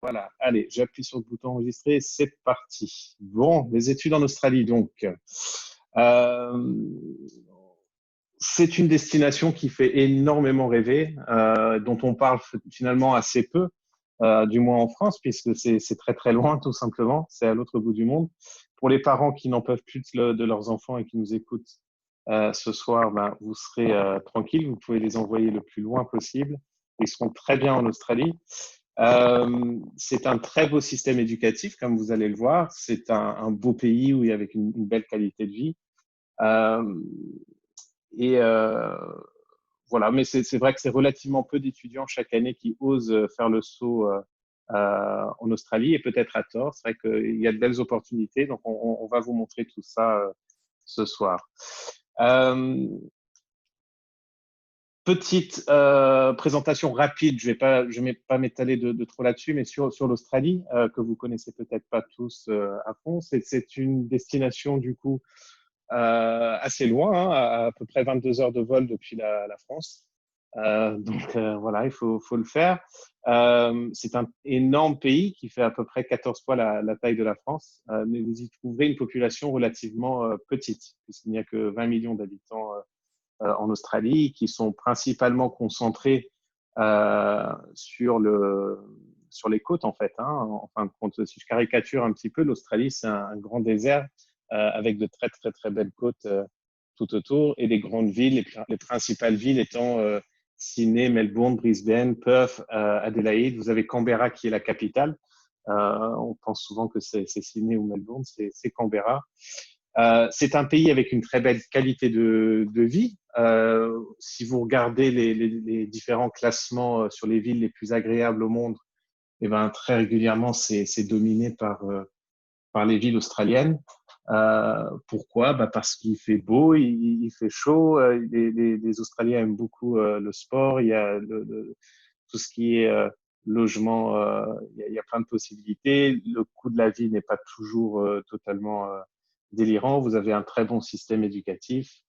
Voilà, allez, j'appuie sur le bouton enregistrer, c'est parti. Bon, les études en Australie, donc. Euh, c'est une destination qui fait énormément rêver, dont on parle finalement assez peu, du moins en France, puisque c'est très très loin tout simplement, c'est à l'autre bout du monde. Pour les parents qui n'en peuvent plus de leurs enfants et qui nous écoutent ce soir, ben, vous serez tranquilles, vous pouvez les envoyer le plus loin possible. Ils seront très bien en Australie. C'est un très beau système éducatif, comme vous allez le voir. C'est un beau pays où il y a avec une belle qualité de vie. Euh, et voilà, mais c'est vrai que c'est relativement peu d'étudiants chaque année qui osent faire le saut en Australie et peut-être à tort. C'est vrai qu'il y a de belles opportunités, donc on va vous montrer tout ça ce soir. Euh, Petite présentation rapide, je vais pas m'étaler de trop là-dessus, mais sur l'Australie, que vous connaissez peut-être pas tous à fond, c'est une destination du coup assez loin, hein, à peu près 22 heures de vol depuis la France. Voilà, faut le faire. C'est un énorme pays qui fait à peu près 14 fois la taille de la France, mais vous y trouverez une population relativement petite, puisqu'il n'y a que 20 millions d'habitants en Australie, qui sont principalement concentrés sur sur les côtes en fait. Hein. En fin de compte, si je caricature un petit peu, l'Australie c'est un grand désert avec de très très très belles côtes tout autour et des grandes villes, les principales villes étant Sydney, Melbourne, Brisbane, Perth, Adélaïde. Vous avez Canberra qui est la capitale. On pense souvent que c'est Sydney ou Melbourne, c'est Canberra. C'est un pays avec une très belle qualité de vie. Si vous regardez les différents classements sur les villes les plus agréables au monde, eh ben, très régulièrement, c'est dominé par les villes australiennes. Pourquoi? Bah parce qu'il fait beau, il fait chaud. Les Australiens aiment beaucoup le sport. Il y a tout ce qui est logement. Il y a plein de possibilités. Le coût de la vie n'est pas toujours totalement délirant. Vous avez un très bon système éducatif.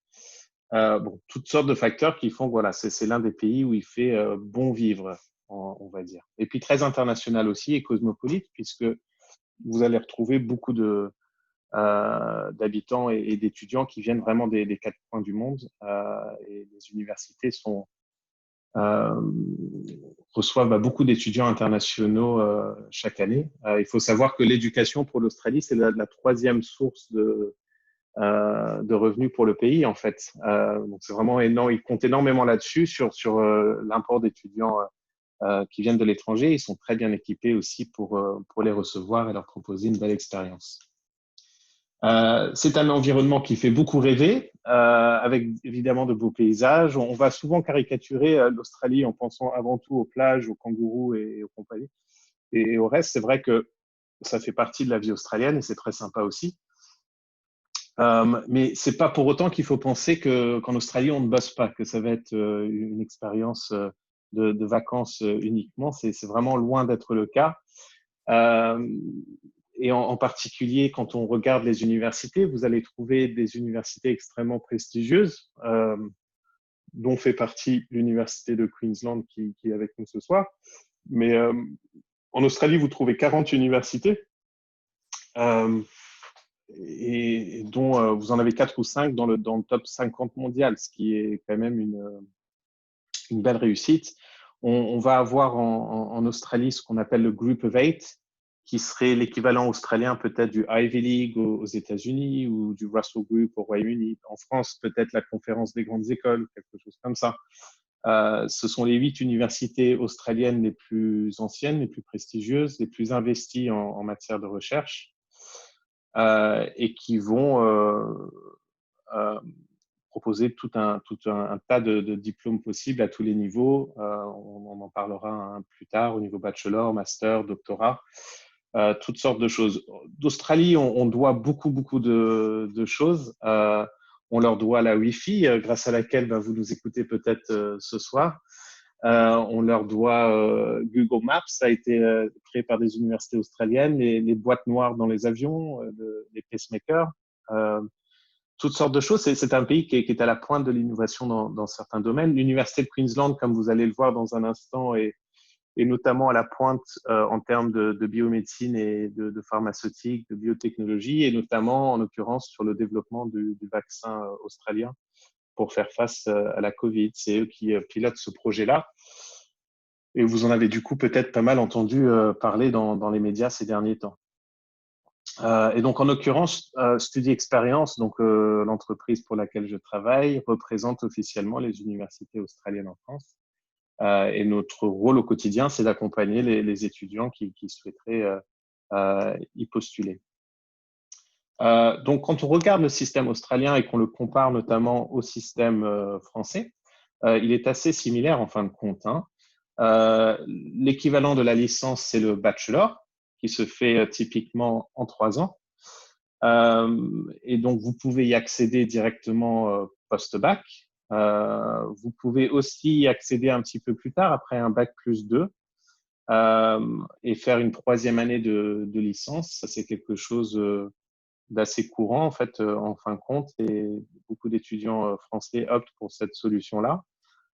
Bon, toutes sortes de facteurs qui font que voilà, c'est l'un des pays où il fait bon vivre, on va dire. Et puis très international aussi et cosmopolite, puisque vous allez retrouver beaucoup d'habitants et d'étudiants qui viennent vraiment des quatre coins du monde. Et les universités euh, reçoivent beaucoup d'étudiants internationaux chaque année. Il faut savoir que l'éducation pour l'Australie, c'est la troisième source de revenus pour le pays, en fait. Donc, c'est vraiment énorme. Ils comptent énormément là-dessus, sur l'import d'étudiants qui viennent de l'étranger. Ils sont très bien équipés aussi pour les recevoir et leur proposer une belle expérience. C'est un environnement qui fait beaucoup rêver, avec évidemment de beaux paysages. On va souvent caricaturer l'Australie en pensant avant tout aux plages, aux kangourous et aux compagnies. Et au reste, c'est vrai que ça fait partie de la vie australienne et c'est très sympa aussi. Mais c'est pas pour autant qu'il faut penser qu'en Australie, on ne bosse pas, que ça va être une expérience de vacances uniquement. C'est vraiment loin d'être le cas. Euh, et en particulier, quand on regarde les universités, vous allez trouver des universités extrêmement prestigieuses, dont fait partie l'université de Queensland qui est avec nous ce soir. Mais en Australie, vous trouvez 40 universités, euh, et dont vous en avez 4 ou 5 dans le top 50 mondial, ce qui est quand même une belle réussite. On va avoir en Australie ce qu'on appelle le Group of Eight, qui serait l'équivalent australien peut-être du Ivy League aux États-Unis ou du Russell Group au Royaume-Uni. En France, peut-être la conférence des grandes écoles, quelque chose comme ça. Ce sont les 8 universités australiennes les plus anciennes, les plus prestigieuses, les plus investies en matière de recherche, et qui vont euh, proposer tout un tas de diplômes possibles à tous les niveaux. On en parlera plus tard au niveau bachelor, master, doctorat, toutes sortes de choses. D'Australie, on doit beaucoup de choses. On leur doit la Wi-Fi, grâce à laquelle vous nous écoutez peut-être ce soir. On leur doit Google Maps, ça a été créé par des universités australiennes, les boîtes noires dans les avions, les pacemakers. Euh, Toutes sortes de choses. C'est un pays qui est à la pointe de l'innovation dans certains domaines. L'université de Queensland, comme vous allez le voir dans un instant, est et notamment à la pointe en termes de biomédecine et de pharmaceutique, de biotechnologie, et notamment en l'occurrence sur le développement du vaccin australien pour faire face à la Covid. C'est eux qui pilotent ce projet-là. Et vous en avez du coup peut-être pas mal entendu parler dans les médias ces derniers temps. Et donc, en l'occurrence, Studi Experience, donc l'entreprise pour laquelle je travaille, représente officiellement les universités australiennes en France. Et notre rôle au quotidien, c'est d'accompagner les étudiants qui souhaiteraient y postuler. Donc, quand on regarde le système australien et qu'on le compare notamment au système français, il est assez similaire en fin de compte, hein. L'équivalent de la licence, c'est le bachelor, qui se fait typiquement en 3 ans. Et donc, vous pouvez y accéder directement post-bac. Vous pouvez aussi y accéder un petit peu plus tard, après un bac plus 2, et faire une 3e année de licence. Ça, c'est quelque chose d'assez courant, en fait, en fin de compte, et beaucoup d'étudiants français optent pour cette solution-là.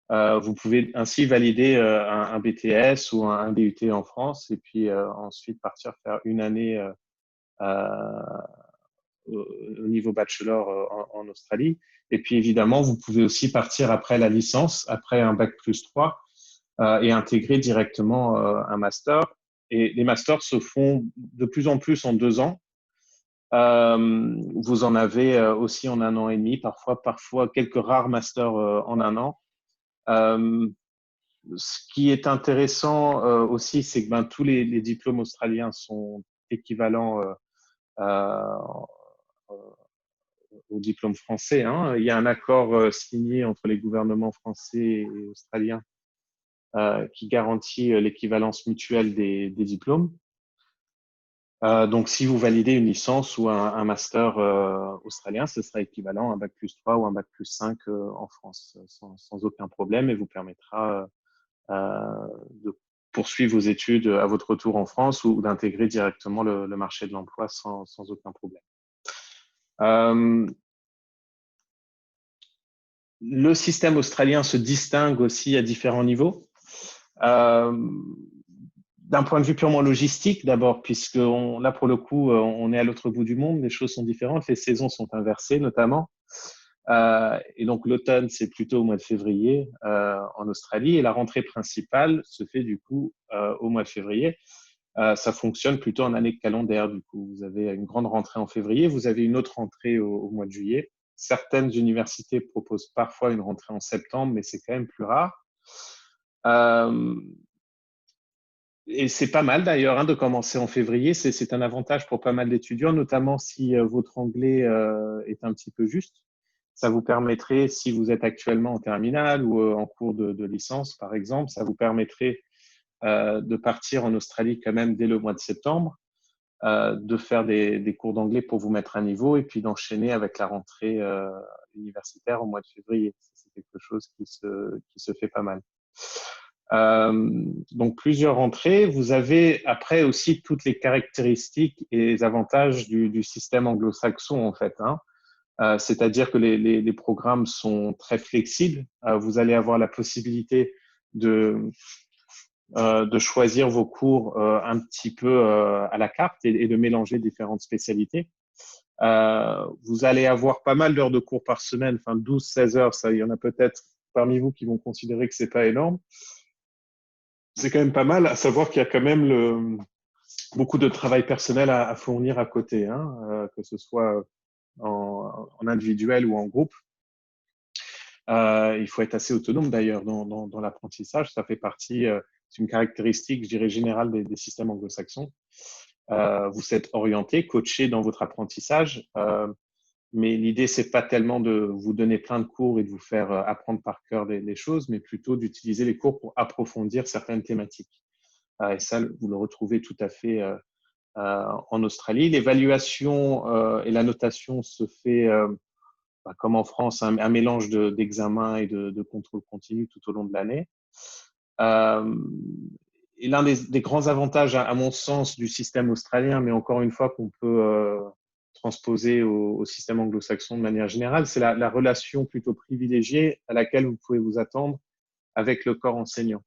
Vous pouvez ainsi valider un BTS ou un DUT en France, et puis ensuite partir faire une année au niveau bachelor en Australie. Et puis évidemment, vous pouvez aussi partir après la licence, après un bac plus 3, et intégrer directement un master. Et les masters se font de plus en plus en 2 ans. Vous en avez aussi en 1 an et demi, parfois quelques rares masters en 1 an. Ce qui est intéressant aussi, c'est que tous les diplômes australiens sont équivalents au diplôme français, hein. Il y a un accord signé entre les gouvernements français et australiens qui garantit l'équivalence mutuelle des diplômes. Donc, si vous validez une licence ou un master australien, ce sera équivalent à un bac plus 3 ou un bac plus 5 en France, sans aucun problème, et vous permettra de poursuivre vos études à votre retour en France ou d'intégrer directement le marché de l'emploi sans aucun problème. Le système australien se distingue aussi à différents niveaux. D'un point de vue purement logistique, d'abord, puisque là, pour le coup, on est à l'autre bout du monde, les choses sont différentes, les saisons sont inversées notamment. Et donc, l'automne, c'est plutôt au mois de février en Australie, et la rentrée principale se fait du coup au mois de février. Ça fonctionne plutôt en année calendaire, du coup. Vous avez une grande rentrée en février, vous avez une autre rentrée au mois de juillet. Certaines universités proposent parfois une rentrée en septembre, mais c'est quand même plus rare. Et c'est pas mal d'ailleurs hein, de commencer en février. C'est un avantage pour pas mal d'étudiants, notamment si votre anglais est un petit peu juste. Ça vous permettrait, si vous êtes actuellement en terminale ou en cours de licence, par exemple, ça vous permettrait de partir en Australie quand même dès le mois de septembre, de faire des cours d'anglais pour vous mettre à niveau et puis d'enchaîner avec la rentrée universitaire au mois de février. C'est quelque chose qui se fait pas mal. Donc plusieurs rentrées. Vous avez après aussi toutes les caractéristiques et les avantages du système anglo-saxon en fait, hein. C'est-à-dire que les programmes sont très flexibles. Vous allez avoir la possibilité de choisir vos cours un petit peu à la carte et de mélanger différentes spécialités. Vous allez avoir pas mal d'heures de cours par semaine, enfin 12-16 heures, ça, il y en a peut-être parmi vous qui vont considérer que c'est pas énorme. C'est quand même pas mal, à savoir qu'il y a quand même beaucoup de travail personnel à fournir à côté, hein, que ce soit en individuel ou en groupe. Il faut être assez autonome d'ailleurs dans l'apprentissage. Ça fait partie, c'est une caractéristique, je dirais, générale des systèmes anglo-saxons. Vous êtes orienté, coaché dans votre apprentissage, mais l'idée, c'est pas tellement de vous donner plein de cours et de vous faire apprendre par cœur les choses, mais plutôt d'utiliser les cours pour approfondir certaines thématiques. Et ça, vous le retrouvez tout à fait en Australie. L'évaluation et la notation se fait comme en France, un mélange d'examens et de contrôle continu tout au long de l'année. Et l'un des grands avantages, à mon sens, du système australien, mais encore une fois qu'on peut transposer au système anglo-saxon de manière générale, c'est la relation plutôt privilégiée à laquelle vous pouvez vous attendre avec le corps enseignant.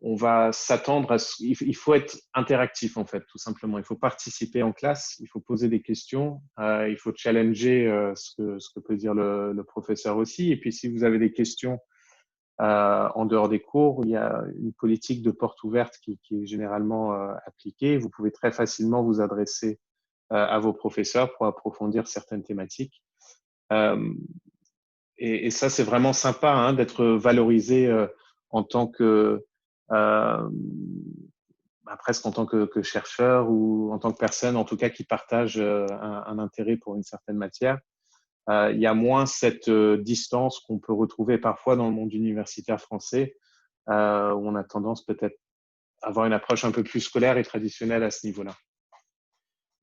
on va s'attendre à il faut être interactif en fait, tout simplement. Il faut participer en classe, il faut poser des questions, il faut challenger ce que peut dire le professeur aussi. Et puis si vous avez des questions en dehors des cours, il y a une politique de porte ouverte qui est généralement appliquée. Vous pouvez très facilement vous adresser à vos professeurs pour approfondir certaines thématiques. Et ça, c'est vraiment sympa hein, d'être valorisé en tant que presque en tant que chercheur ou en tant que personne, en tout cas, qui partage un intérêt pour une certaine matière. Il y a moins cette distance qu'on peut retrouver parfois dans le monde universitaire français, où on a tendance peut-être à avoir une approche un peu plus scolaire et traditionnelle à ce niveau-là.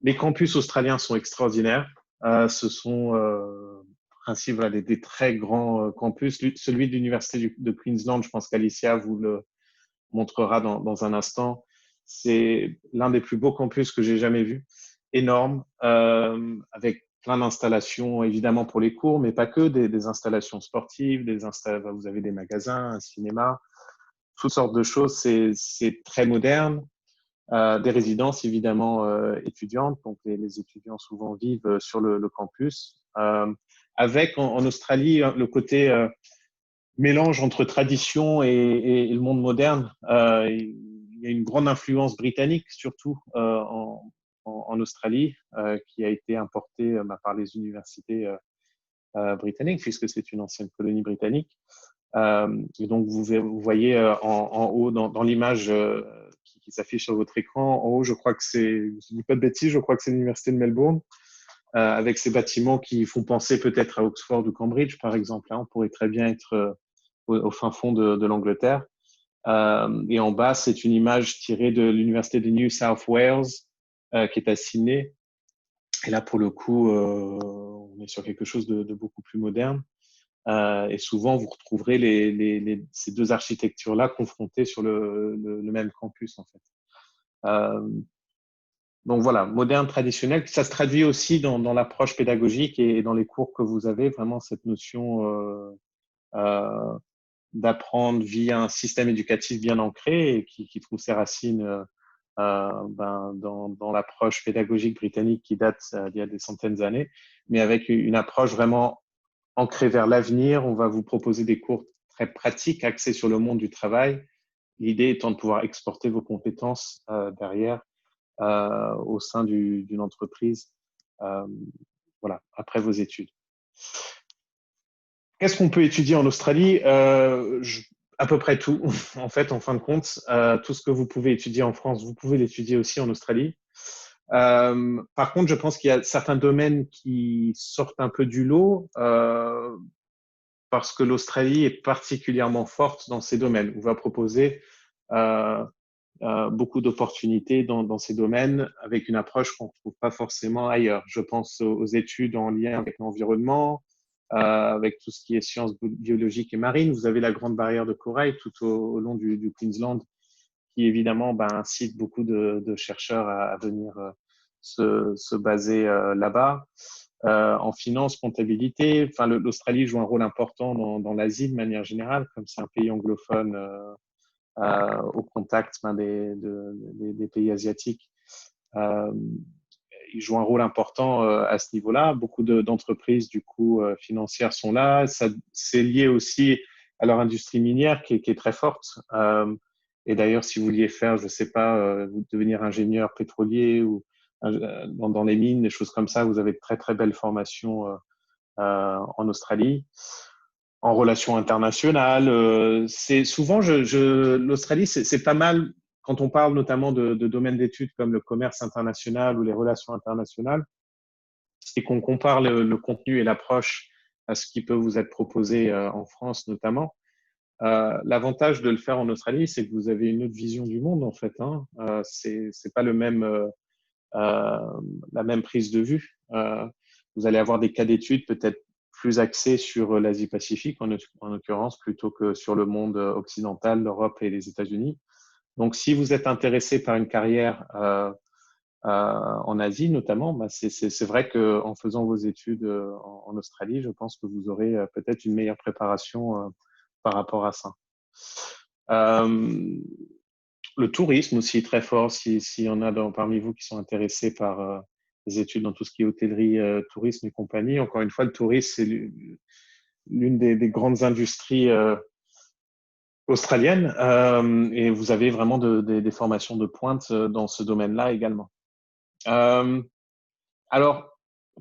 Les campus australiens sont extraordinaires. Ce sont principe voilà, des très grands campus. Celui de l'université de Queensland, je pense qu'Alicia vous le montrera dans un instant. C'est l'un des plus beaux campus que j'ai jamais vu. Énorme, avec plein d'installations évidemment pour les cours, mais pas que, des installations sportives, vous avez des magasins, un cinéma, toutes sortes de choses. C'est très moderne. Des résidences évidemment étudiantes, donc les étudiants souvent vivent sur le campus. Avec en Australie le côté mélange entre tradition et le monde moderne. Il y a une grande influence britannique, surtout en Australie, qui a été importée par les universités britanniques, puisque c'est une ancienne colonie britannique. Et donc, vous voyez en haut, dans l'image qui s'affiche sur votre écran, en haut, je crois que je dis pas de bêtises, je crois que c'est l'université de Melbourne, avec ces bâtiments qui font penser peut-être à Oxford ou Cambridge, par exemple. Hein. On pourrait très bien être au fin fond de l'Angleterre. Et en bas, c'est une image tirée de l'université de New South Wales, qui est à Sydney. Et là, pour le coup, on est sur quelque chose de beaucoup plus moderne. Et souvent, vous retrouverez ces deux architectures-là confrontées sur le même campus, en fait. Donc voilà, moderne, traditionnel. Ça se traduit aussi dans l'approche pédagogique et dans les cours que vous avez, vraiment cette notion d'apprendre via un système éducatif bien ancré et qui trouve ses racines dans l'approche pédagogique britannique qui date d'il y a des centaines d'années, mais avec une approche vraiment ancrée vers l'avenir. On va vous proposer des cours très pratiques, axés sur le monde du travail. L'idée étant de pouvoir exporter vos compétences derrière au sein d'une entreprise, voilà, après vos études. Qu'est-ce qu'on peut étudier en Australie à peu près tout, en fait, en fin de compte. Tout ce que vous pouvez étudier en France, vous pouvez l'étudier aussi en Australie. Par contre, je pense qu'il y a certains domaines qui sortent un peu du lot parce que l'Australie est particulièrement forte dans ces domaines. On va proposer beaucoup d'opportunités dans ces domaines avec une approche qu'on ne trouve pas forcément ailleurs. Je pense aux études en lien avec l'environnement, avec tout ce qui est sciences biologiques et marines. Vous avez la grande barrière de corail tout au long du Queensland qui évidemment incite beaucoup de chercheurs à venir se baser là-bas. En finance, comptabilité, enfin, l'Australie joue un rôle important dans l'Asie de manière générale, comme c'est un pays anglophone au contact des pays asiatiques. Ils jouent un rôle important à ce niveau-là. Beaucoup d'entreprises du coup financières sont là. C'est lié aussi à leur industrie minière qui est très forte. Et d'ailleurs, si vous vouliez faire, je ne sais pas, devenir ingénieur pétrolier ou dans les mines, des choses comme ça, vous avez de très très belles formations en Australie. En relations internationales, c'est souvent l'Australie, c'est pas mal quand on parle notamment de domaines d'études comme le commerce international ou les relations internationales, c'est qu'on compare le contenu et l'approche à ce qui peut vous être proposé en France notamment. L'avantage de le faire en Australie, c'est que vous avez une autre vision du monde en fait. Hein. C'est pas la même prise de vue. Vous allez avoir des cas d'études peut-être plus axés sur l'Asie-Pacifique en l'occurrence plutôt que sur le monde occidental, l'Europe et les États-Unis. Donc, si vous êtes intéressé par une carrière en Asie notamment, c'est vrai qu'en faisant vos études en Australie, je pense que vous aurez peut-être une meilleure préparation par rapport à ça. Euh, le tourisme aussi est très fort. S'il y en a parmi vous qui sont intéressés par les études dans tout ce qui est hôtellerie, tourisme et compagnie. Encore une fois, le tourisme, c'est l'une des grandes industries australiennes et vous avez vraiment des formations de pointe dans ce domaine-là également. Euh, alors,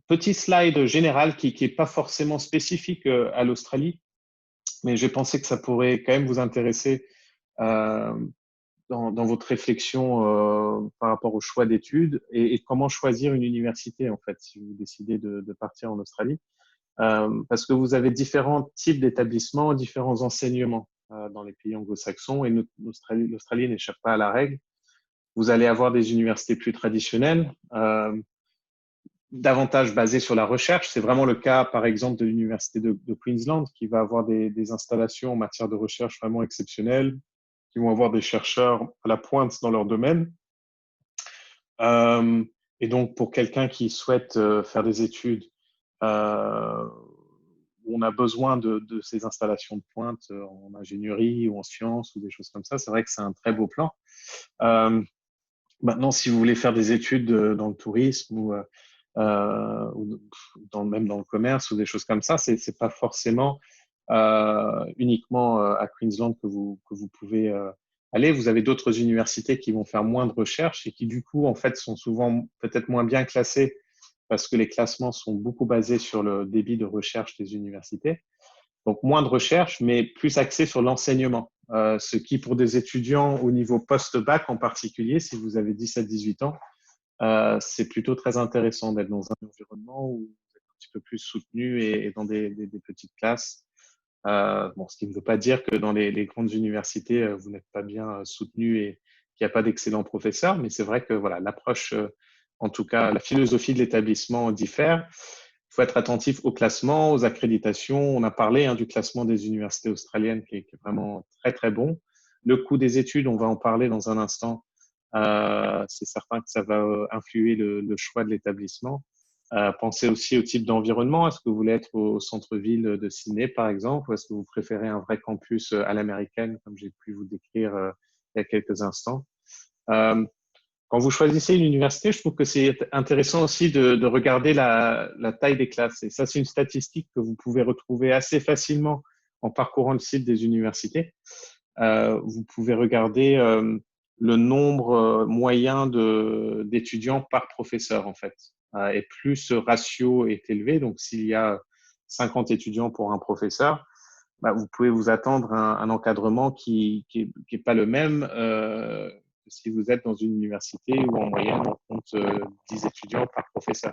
petit slide général qui est pas forcément spécifique à l'Australie, mais j'ai pensé que ça pourrait quand même vous intéresser euh, dans votre réflexion par rapport au choix d'études et comment choisir une université en fait si vous décidez de partir en Australie. Parce que vous avez différents types d'établissements, différents enseignements dans les pays anglo-saxons et l'Australie n'échappe pas à la règle. Vous allez avoir des universités plus traditionnelles, davantage basées sur la recherche. C'est vraiment le cas, par exemple, de l'université de Queensland qui va avoir des installations en matière de recherche vraiment exceptionnelles, qui vont avoir des chercheurs à la pointe dans leur domaine. Euh, et donc, pour quelqu'un qui souhaite faire des études où on a besoin de ces installations de pointe en ingénierie ou en sciences ou des choses comme ça, c'est vrai que c'est un très beau plan. Maintenant, si vous voulez faire des études dans le tourisme ou même dans le commerce ou des choses comme ça, c'est pas forcément uniquement à Queensland que vous pouvez aller. Vous avez d'autres universités qui vont faire moins de recherche et qui du coup en fait sont souvent peut-être moins bien classées parce que les classements sont beaucoup basés sur le débit de recherche des universités. Donc moins de recherche, mais plus axé sur l'enseignement. Ce qui, pour des étudiants au niveau post-bac en particulier, si vous avez 17-18 ans, c'est plutôt très intéressant d'être dans un environnement où vous êtes un petit peu plus soutenu et dans des petites classes. Bon, ce qui ne veut pas dire que dans les grandes universités, vous n'êtes pas bien soutenu et qu'il n'y a pas d'excellents professeurs, mais c'est vrai que voilà, l'approche, en tout cas, la philosophie de l'établissement diffère. Il faut être attentif au classement, aux accréditations. On a parlé du classement des universités australiennes qui est vraiment très, très bon. Le coût des études, on va en parler dans un instant. C'est certain que ça va influer le choix de l'établissement. Pensez aussi au type d'environnement. Est-ce que vous voulez être au centre-ville de Sydney, par exemple, ou est-ce que vous préférez un vrai campus à l'américaine, comme j'ai pu vous décrire il y a quelques instants? Quand vous choisissez une université, je trouve que c'est intéressant aussi de regarder la taille des classes. Et ça, c'est une statistique que vous pouvez retrouver assez facilement en parcourant le site des universités. Vous pouvez regarder le nombre moyen d'étudiants par professeur, en fait. Et plus ce ratio est élevé, donc s'il y a 50 étudiants pour un professeur, bah, vous pouvez vous attendre à un encadrement qui est pas le même que si vous êtes dans une université où en moyenne on compte 10 étudiants par professeur.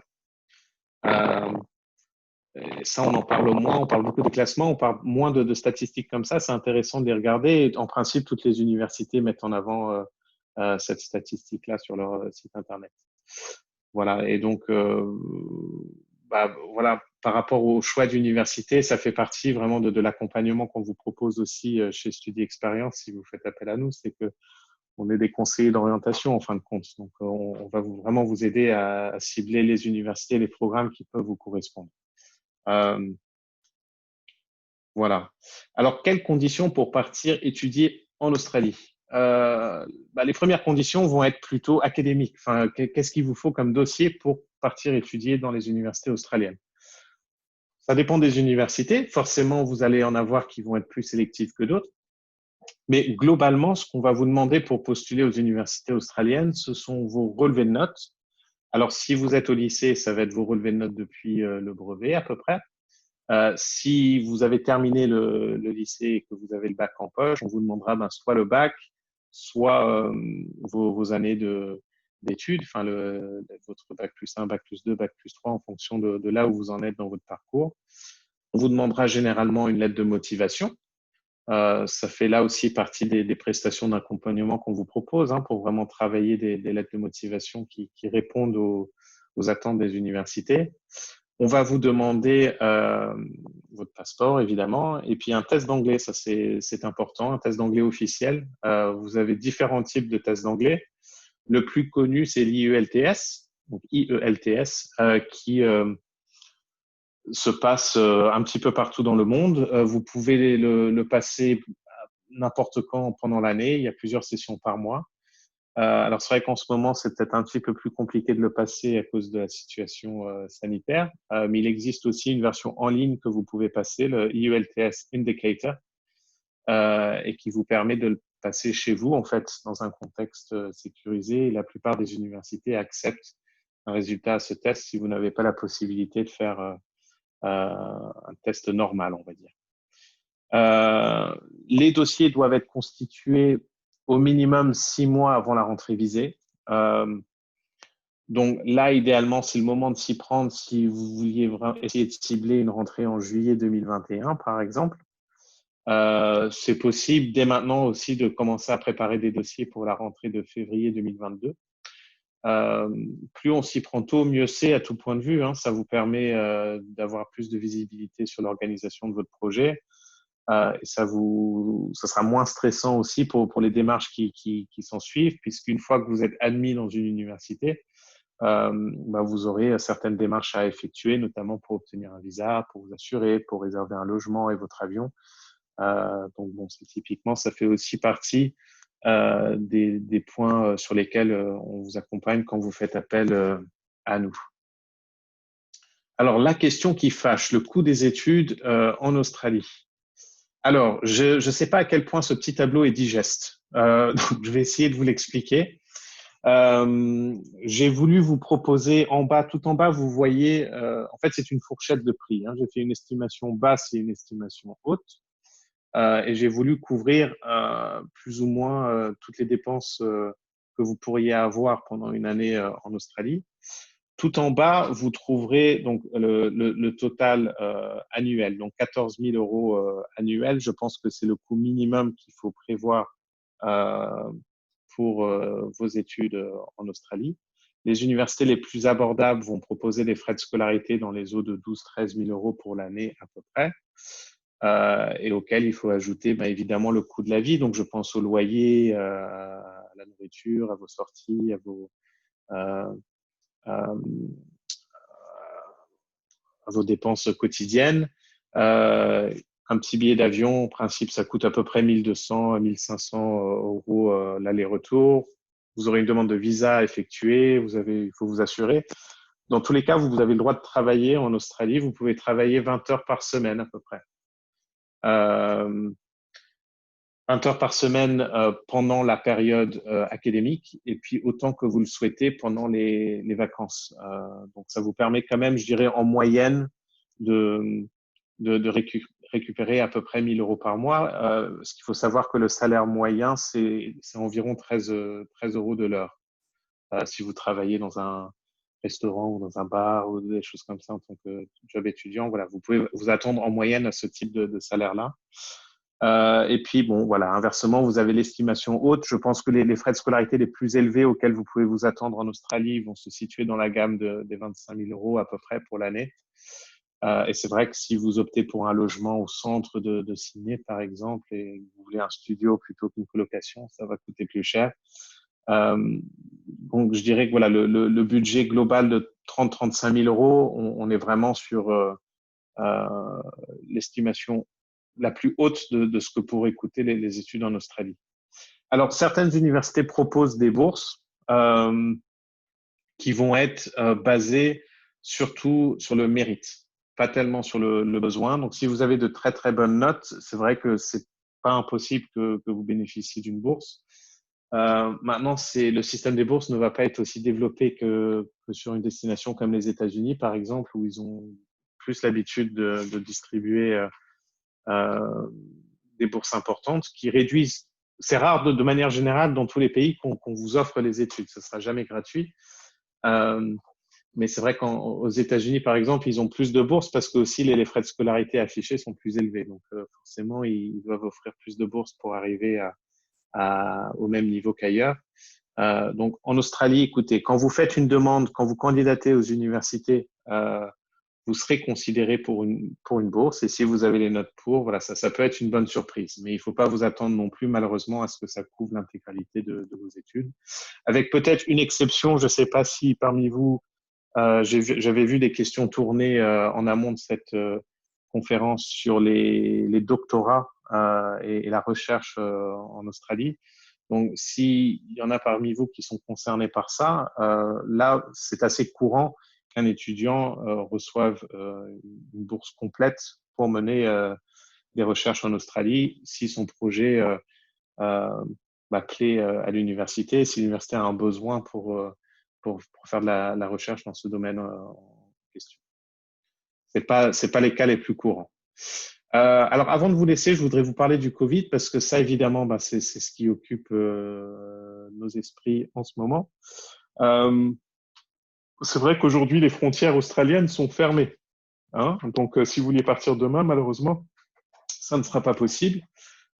Et ça, on en parle moins, on parle beaucoup de classements, on parle moins de statistiques comme ça. C'est intéressant de les regarder. Et en principe, toutes les universités mettent en avant cette statistique-là sur leur site internet. Voilà. Et donc, voilà, par rapport au choix d'université, ça fait partie vraiment de l'accompagnement qu'on vous propose aussi chez Studi Experience si vous faites appel à nous. C'est que on est des conseillers d'orientation en fin de compte. Donc, on va vraiment vous aider à cibler les universités et les programmes qui peuvent vous correspondre. Euh, voilà. Alors, quelles conditions pour partir étudier en Australie? Les premières conditions vont être plutôt académiques. Enfin, qu'est-ce qu'il vous faut comme dossier pour partir étudier dans les universités australiennes? Ça dépend des universités. Forcément, vous allez en avoir qui vont être plus sélectives que d'autres. Mais globalement, ce qu'on va vous demander pour postuler aux universités australiennes, ce sont vos relevés de notes. Alors, si vous êtes au lycée, ça va être vos relevés de notes depuis le brevet à peu près. Si vous avez terminé le lycée et que vous avez le bac en poche, on vous demandera soit le bac, soit vos années d'études, enfin votre bac plus 1, bac plus 2, bac plus 3 en fonction de là où vous en êtes dans votre parcours. On vous demandera généralement une lettre de motivation. Ça fait là aussi partie des prestations d'accompagnement qu'on vous propose pour vraiment travailler des lettres de motivation qui répondent aux attentes des universités. On va vous demander votre passeport, évidemment, et puis un test d'anglais, ça c'est important, un test d'anglais officiel. Vous avez différents types de tests d'anglais. Le plus connu, c'est l'IELTS, donc IELTS, qui se passe un petit peu partout dans le monde. Vous pouvez le passer n'importe quand pendant l'année. Il y a plusieurs sessions par mois. Alors, c'est vrai qu'en ce moment, c'est peut-être un petit peu plus compliqué de le passer à cause de la situation sanitaire, mais il existe aussi une version en ligne que vous pouvez passer, le EULTS Indicator, et qui vous permet de le passer chez vous, en fait, dans un contexte sécurisé. Et la plupart des universités acceptent un résultat à ce test si vous n'avez pas la possibilité de faire un test normal, on va dire. Les dossiers doivent être constitués au minimum 6 mois avant la rentrée visée. Donc là, idéalement, c'est le moment de s'y prendre si vous vouliez essayer de cibler une rentrée en juillet 2021, par exemple. C'est possible dès maintenant aussi de commencer à préparer des dossiers pour la rentrée de février 2022. Plus on s'y prend tôt, mieux c'est à tout point de vue. Hein. Ça vous permet d'avoir plus de visibilité sur l'organisation de votre projet. Et ça sera moins stressant aussi pour les démarches qui s'en suivent, puisqu'une fois que vous êtes admis dans une université, vous aurez certaines démarches à effectuer, notamment pour obtenir un visa, pour vous assurer, pour réserver un logement et votre avion. Donc bon, typiquement, ça fait aussi partie des points sur lesquels on vous accompagne quand vous faites appel à nous. Alors, la question qui fâche, le coût des études en Australie. Alors, je ne sais pas à quel point ce petit tableau est digeste. Donc, je vais essayer de vous l'expliquer. J'ai voulu vous proposer en bas, tout en bas, vous voyez, en fait, c'est une fourchette de prix. Hein. J'ai fait une estimation basse et une estimation haute. Et j'ai voulu couvrir plus ou moins toutes les dépenses que vous pourriez avoir pendant une année en Australie. Tout en bas, vous trouverez donc le total annuel, donc 14 000 euros annuels. Je pense que c'est le coût minimum qu'il faut prévoir pour vos études en Australie. Les universités les plus abordables vont proposer des frais de scolarité dans les eaux de 12 000 – 13 000 euros pour l'année à peu près, et auquel il faut ajouter évidemment le coût de la vie. Donc, je pense au loyer, à la nourriture, à vos sorties, à vos dépenses quotidiennes. Un petit billet d'avion, en principe, ça coûte à peu près 1 200 à 1 500 euros l'aller-retour. Vous aurez une demande de visa à effectuer, il faut vous assurer. Dans tous les cas, vous avez le droit de travailler en Australie. Vous pouvez travailler 20 heures par semaine à peu près. 20 heures par semaine pendant la période académique et puis autant que vous le souhaitez pendant les vacances. Donc, ça vous permet quand même, je dirais, en moyenne de récupérer à peu près 1 000 euros par mois. Ce qu'il faut savoir que le salaire moyen, c'est environ 13 euros de l'heure. Si vous travaillez dans un restaurant ou dans un bar ou des choses comme ça en tant que job étudiant, voilà, vous pouvez vous attendre en moyenne à ce type de salaire-là. Et puis, bon, voilà, inversement, vous avez l'estimation haute. Je pense que les frais de scolarité les plus élevés auxquels vous pouvez vous attendre en Australie vont se situer dans la gamme des 25 000 euros à peu près pour l'année. Et c'est vrai que si vous optez pour un logement au centre de Sydney, par exemple, et vous voulez un studio plutôt qu'une colocation, ça va coûter plus cher. Donc, je dirais que voilà, le budget global de 30-35 000 euros, on est vraiment sur l'estimation la plus haute de ce que pourraient coûter les études en Australie. Alors, certaines universités proposent des bourses qui vont être basées surtout sur le mérite, pas tellement sur le besoin. Donc, si vous avez de très, très bonnes notes, c'est vrai que c'est pas impossible que vous bénéficiez d'une bourse. Maintenant, le système des bourses ne va pas être aussi développé que sur une destination comme les États-Unis, par exemple, où ils ont plus l'habitude de distribuer des bourses importantes qui réduisent. C'est rare de manière générale dans tous les pays qu'on vous offre les études. Ce ne sera jamais gratuit. Mais c'est vrai qu'aux États-Unis, par exemple, ils ont plus de bourses parce que aussi les frais de scolarité affichés sont plus élevés. Donc, forcément, ils doivent offrir plus de bourses pour arriver au même niveau qu'ailleurs. Donc, en Australie, écoutez, quand vous faites une demande, quand vous candidatez aux universités, vous serez considéré pour une bourse. Et si vous avez les notes pour, voilà, ça peut être une bonne surprise. Mais il ne faut pas vous attendre non plus, malheureusement, à ce que ça couvre l'intégralité de vos études. Avec peut-être une exception, je ne sais pas si parmi vous, j'avais vu des questions tourner en amont de cette conférence sur les doctorats et la recherche en Australie. Donc, s'il y en a parmi vous qui sont concernés par ça, là, c'est assez courant qu'un étudiant reçoive une bourse complète pour mener des recherches en Australie si son projet euh, plaît à l'université, si l'université a un besoin pour faire de la recherche dans ce domaine en question. C'est pas les cas les plus courants. Alors, avant de vous laisser, je voudrais vous parler du Covid parce que ça, évidemment, c'est ce qui occupe nos esprits en ce moment. C'est vrai qu'aujourd'hui, les frontières australiennes sont fermées. Hein. Donc, si vous vouliez partir demain, malheureusement, ça ne sera pas possible.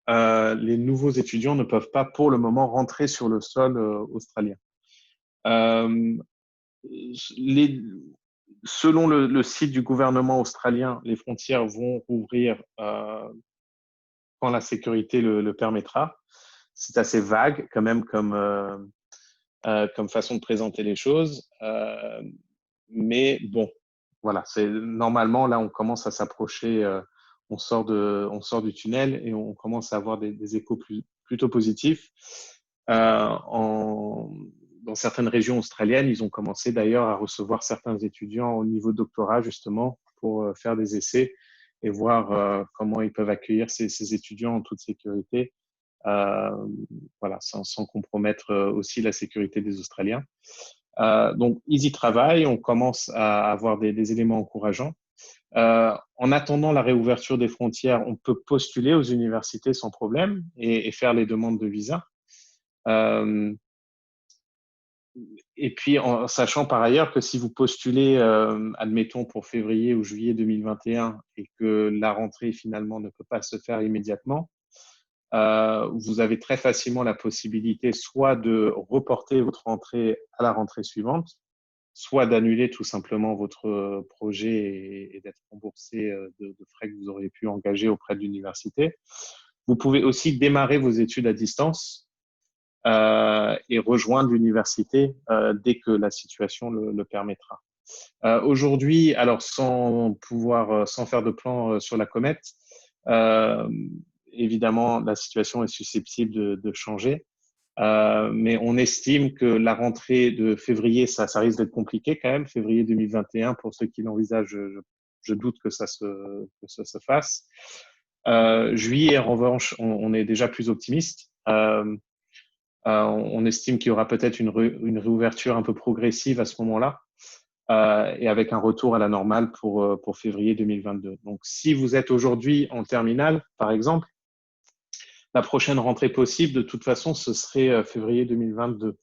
Les nouveaux étudiants ne peuvent pas, pour le moment, rentrer sur le sol australien. Les, selon le site du gouvernement australien, les frontières vont rouvrir quand la sécurité le permettra. C'est assez vague quand même comme façon de présenter les choses. Mais bon, voilà, c'est normalement là on commence à s'approcher, on sort du tunnel et on commence à avoir des échos plutôt positifs. Dans certaines régions australiennes, ils ont commencé d'ailleurs à recevoir certains étudiants au niveau de doctorat justement pour faire des essais et voir comment ils peuvent accueillir ces étudiants en toute sécurité, voilà, sans compromettre aussi la sécurité des Australiens. Donc, ils y travaillent, on commence à avoir des éléments encourageants. En attendant la réouverture des frontières, on peut postuler aux universités sans problème et faire les demandes de visa. Et puis, en sachant par ailleurs que si vous postulez, admettons, pour février ou juillet 2021 et que la rentrée finalement ne peut pas se faire immédiatement, vous avez très facilement la possibilité soit de reporter votre rentrée à la rentrée suivante, soit d'annuler tout simplement votre projet et d'être remboursé de frais que vous auriez pu engager auprès de l'université. Vous pouvez aussi démarrer vos études à distance et rejoindre l'université dès que la situation le permettra. Aujourd'hui, alors sans faire de plan sur la comète, évidemment, la situation est susceptible de changer. Mais on estime que la rentrée de février, ça risque d'être compliqué quand même, février 2021, pour ceux qui l'envisagent, je doute que ça se fasse. Juillet, en revanche, on est déjà plus optimiste. On estime qu'il y aura peut-être une réouverture un peu progressive à ce moment-là, et avec un retour à la normale pour février 2022. Donc, si vous êtes aujourd'hui en terminale, par exemple, la prochaine rentrée possible, de toute façon, ce serait février 2022.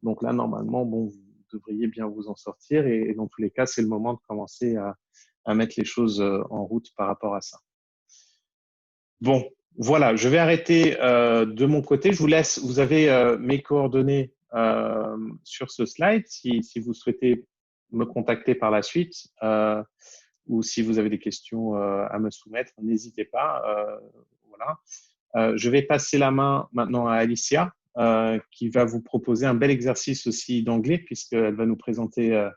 Donc là, normalement, bon, vous devriez bien vous en sortir et dans tous les cas, c'est le moment de commencer à mettre les choses en route par rapport à ça. Bon, voilà, je vais arrêter de mon côté. Je vous laisse, vous avez mes coordonnées sur ce slide si vous souhaitez me contacter par la suite ou si vous avez des questions à me soumettre, n'hésitez pas. Voilà. Je vais passer la main maintenant à Alicia qui va vous proposer un bel exercice aussi d'anglais puisqu'elle va nous présenter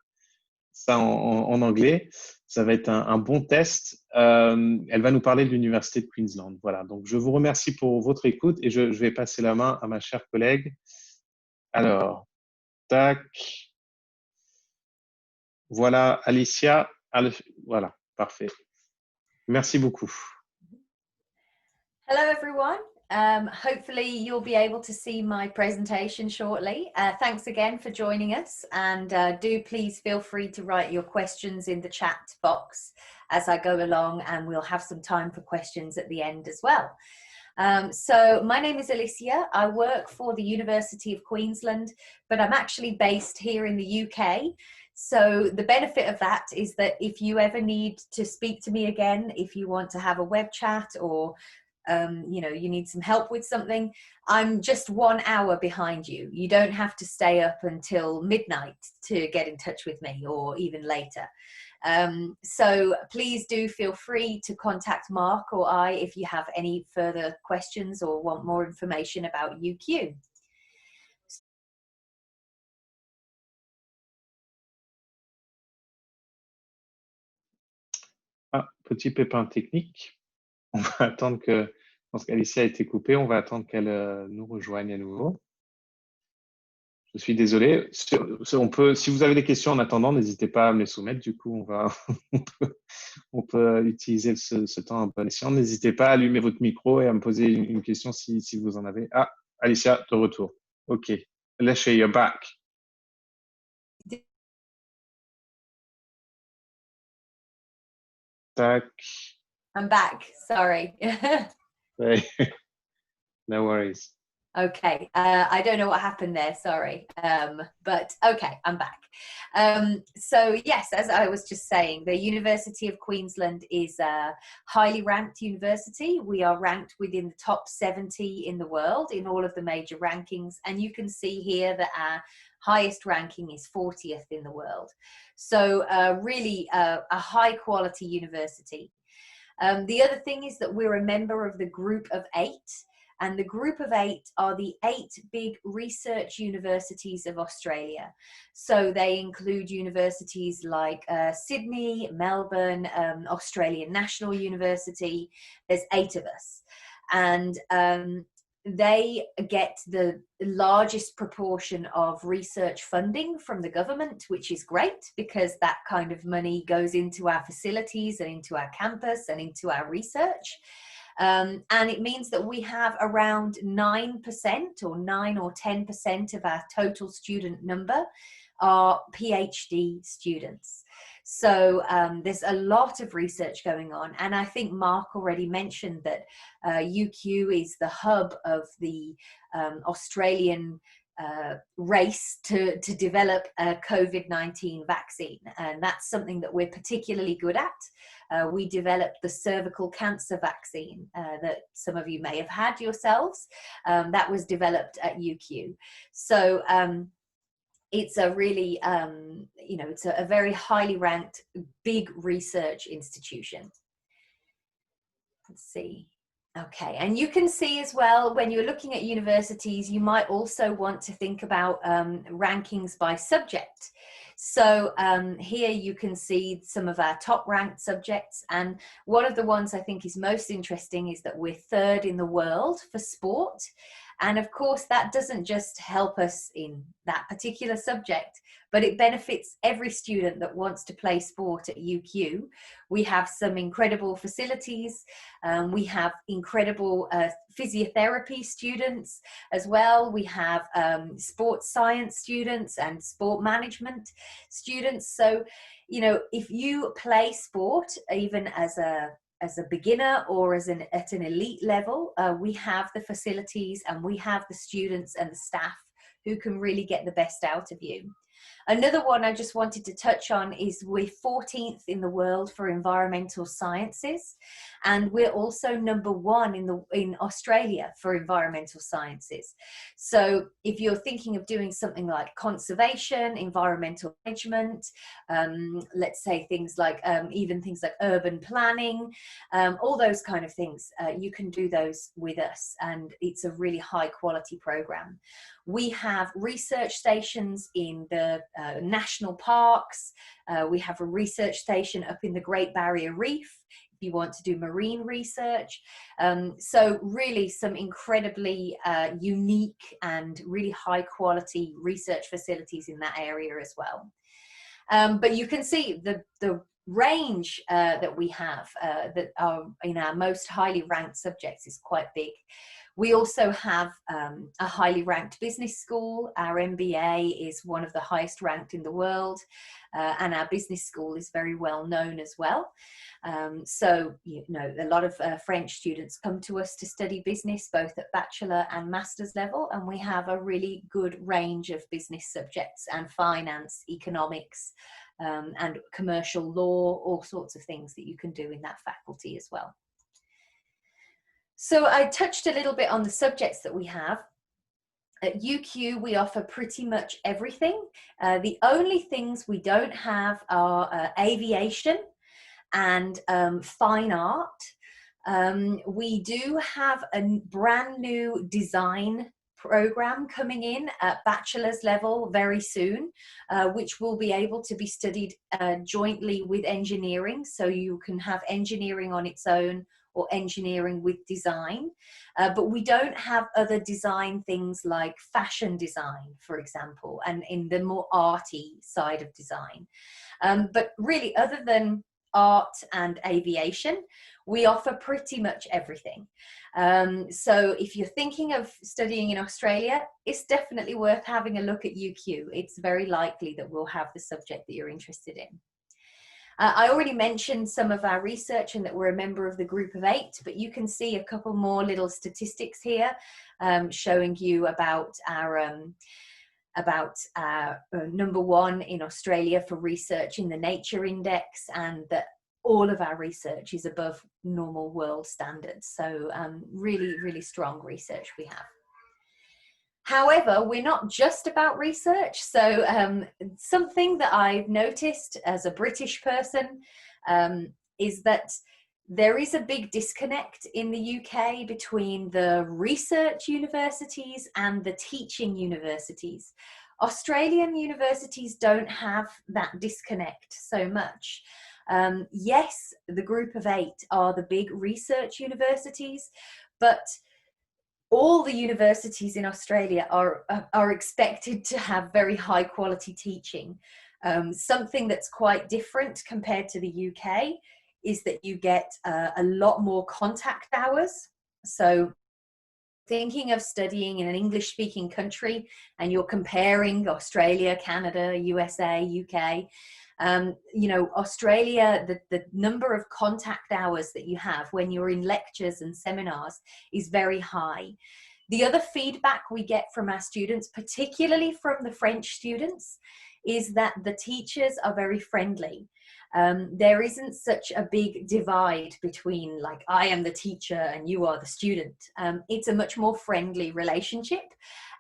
ça en anglais. Ça va être un bon test. Elle va nous parler de l'Université de Queensland. Voilà, donc je vous remercie pour votre écoute et je vais passer la main à ma chère collègue. Alors, tac. Voilà, Alicia. Voilà, parfait. Merci beaucoup. Hello, everyone. Hopefully you'll be able to see my presentation shortly. Thanks again for joining us, and do please feel free to write your questions in the chat box as I go along, and we'll have some time for questions at the end as well. So my name is Alicia. I work for the University of Queensland, but I'm actually based here in the UK. So the benefit of that is that if you ever need to speak to me again, if you want to have a web chat or you need some help with something, I'm just 1 hour behind you. You don't have to stay up until midnight to get in touch with me or even later. So please do feel free to contact Mark or I if you have any further questions or want more information about UQ. Ah, petit pépin technique. On va attendre que pense qu'Alicia a été coupée. On va attendre qu'elle nous rejoigne à nouveau. Je suis désolé. On peut, si vous avez des questions en attendant, n'hésitez pas à me les soumettre. Du coup, on peut utiliser ce temps à bon escient. N'hésitez pas à allumer votre micro et à me poser une question si vous en avez. Ah, Alicia, de retour. OK. Alicia, you're back. Tac. I'm back. Sorry. No worries. Okay, I don't know what happened there, sorry, but okay, I'm back. So yes, as I was just saying, the University of Queensland is a highly ranked university. We are ranked within the top 70 in the world in all of the major rankings, and you can see here that our highest ranking is 40th in the world. So really a high quality university. The other thing is that we're a member of the Group of 8. And the Group of 8 are the 8 big research universities of Australia. So they include universities like Sydney, Melbourne, Australian National University. There's 8 of us. And they get the largest proportion of research funding from the government, which is great because that kind of money goes into our facilities and into our campus and into our research. And it means that we have around 9% or 9 or 10% of our total student number are PhD students. So there's a lot of research going on. And I think Mark already mentioned that UQ is the hub of the Australian race to develop a COVID-19 vaccine. And that's something that we're particularly good at. We developed the cervical cancer vaccine that some of you may have had yourselves. That was developed at UQ. So it's a really, it's a very highly ranked, big research institution. Let's see. Okay, and you can see as well, when you're looking at universities, you might also want to think about rankings by subject. So here you can see some of our top ranked subjects, and one of the ones I think is most interesting is that we're 3rd in the world for sport. And of course, that doesn't just help us in that particular subject, but it benefits every student that wants to play sport at UQ. We have some incredible facilities. We have incredible physiotherapy students as well. We have sports science students and sport management students. So, if you play sport, even as a beginner or at an elite level, we have the facilities and we have the students and the staff who can really get the best out of you. Another one I just wanted to touch on is we're 14th in the world for environmental sciences, and we're also number 1 in Australia for environmental sciences. So if you're thinking of doing something like conservation, environmental management, let's say things like even things like urban planning, all those kind of things, you can do those with us, and it's a really high quality program. We have research stations in the national parks. We have a research station up in the Great Barrier Reef if you want to do marine research. So really some incredibly unique and really high quality research facilities in that area as well. But you can see the range that we have that are in our most highly ranked subjects is quite big. We also have a highly ranked business school. Our MBA is one of the highest ranked in the world, and our business school is very well known as well. So, a lot of French students come to us to study business, both at bachelor and master's level, and we have a really good range of business subjects and finance, economics, and commercial law, all sorts of things that you can do in that faculty as well. So I touched a little bit on the subjects that we have. At UQ, we offer pretty much everything. The only things we don't have are aviation and fine art. We do have a brand new design program coming in at bachelor's level very soon, which will be able to be studied jointly with engineering. So you can have engineering on its own, or engineering with design. But we don't have other design things like fashion design, for example, and in the more arty side of design. But really, other than art and aviation, we offer pretty much everything. So if you're thinking of studying in Australia, it's definitely worth having a look at UQ. It's very likely that we'll have the subject that you're interested in. I already mentioned some of our research and that we're a member of the group of 8, but you can see a couple more little statistics here showing you about our number 1 in Australia for research in the Nature Index, and that all of our research is above normal world standards. So really, really strong research we have. However, we're not just about research. So something that I've noticed as a British person is that there is a big disconnect in the UK between the research universities and the teaching universities. Australian universities don't have that disconnect so much. Yes, the group of 8 are the big research universities, but all the universities in Australia are expected to have very high quality teaching. Something that's quite different compared to the UK is that you get a lot more contact hours. So thinking of studying in an English speaking country and you're comparing Australia, Canada, USA, UK, you know, Australia, the number of contact hours that you have when you're in lectures and seminars is very high. The other feedback we get from our students, particularly from the French students, is that the teachers are very friendly. There isn't such a big divide between, like, I am the teacher and you are the student. It's a much more friendly relationship,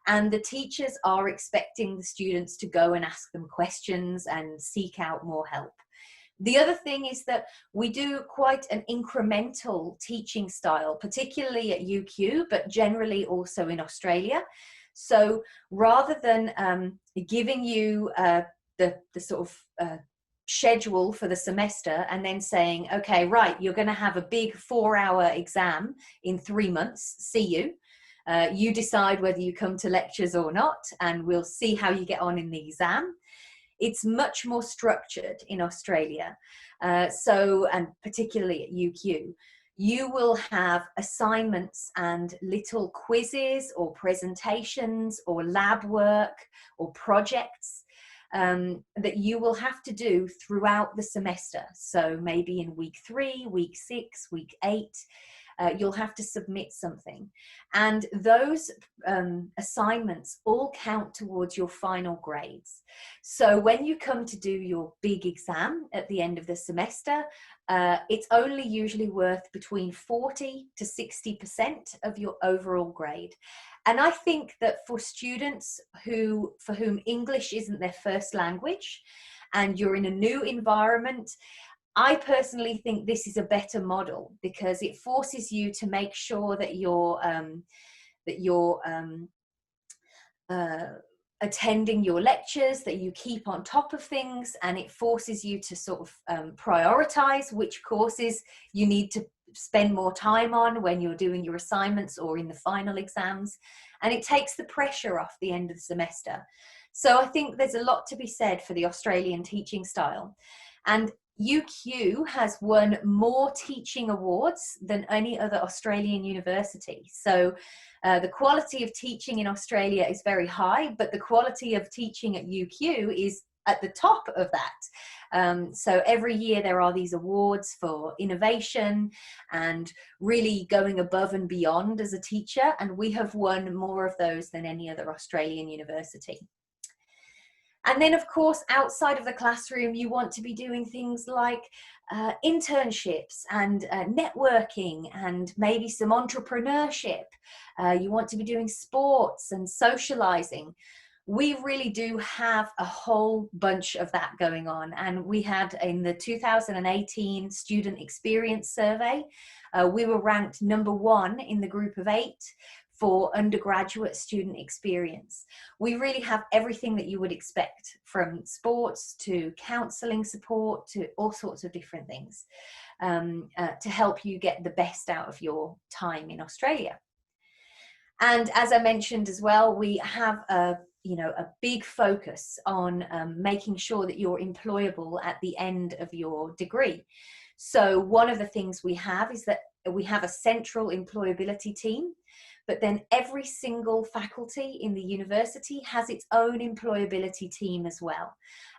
and the teachers are expecting the students to go and ask them questions and seek out more help. The other thing is that we do quite an incremental teaching style, particularly at UQ, but generally also in Australia. So rather than giving you the sort of schedule for the semester and then saying, okay, right, you're going to have a big 4-hour exam in 3 months, see you. You decide whether you come to lectures or not, and we'll see how you get on in the exam. It's much more structured in Australia. And particularly at UQ, you will have assignments and little quizzes or presentations or lab work or projects that you will have to do throughout the semester. So maybe in week 3, week 6, week 8, you'll have to submit something. And those assignments all count towards your final grades. So when you come to do your big exam at the end of the semester, it's only usually worth between 40 to 60% of your overall grade. And I think that for students for whom English isn't their first language, and you're in a new environment, I personally think this is a better model, because it forces you to make sure that you're attending your lectures, that you keep on top of things, and it forces you to sort of prioritize which courses you need to spend more time on when you're doing your assignments or in the final exams, and it takes the pressure off the end of the semester. So I think there's a lot to be said for the Australian teaching style. And UQ has won more teaching awards than any other Australian university. So the quality of teaching in Australia is very high, but the quality of teaching at UQ is at the top of that. So every year there are these awards for innovation and really going above and beyond as a teacher, and we have won more of those than any other Australian university. And then, of course, outside of the classroom, you want to be doing things like internships and networking and maybe some entrepreneurship. You want to be doing sports and socializing. We really do have a whole bunch of that going on. And we had, in the 2018 Student Experience Survey, we were ranked number 1 in the group of 8 for undergraduate student experience. We really have everything that you would expect, from sports to counselling support to all sorts of different things, to help you get the best out of your time in Australia. And as I mentioned as well, we have a big focus on making sure that you're employable at the end of your degree. So one of the things we have is that we have a central employability team, but then every single faculty in the university has its own employability team as well.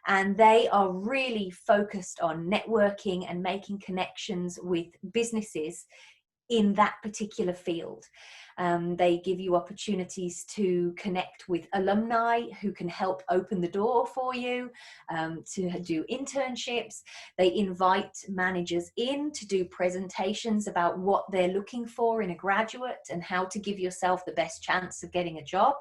And they are really focused on networking and making connections with businesses in that particular field. They give you opportunities to connect with alumni who can help open the door for you, to do internships. They invite managers in to do presentations about what they're looking for in a graduate and how to give yourself the best chance of getting a job.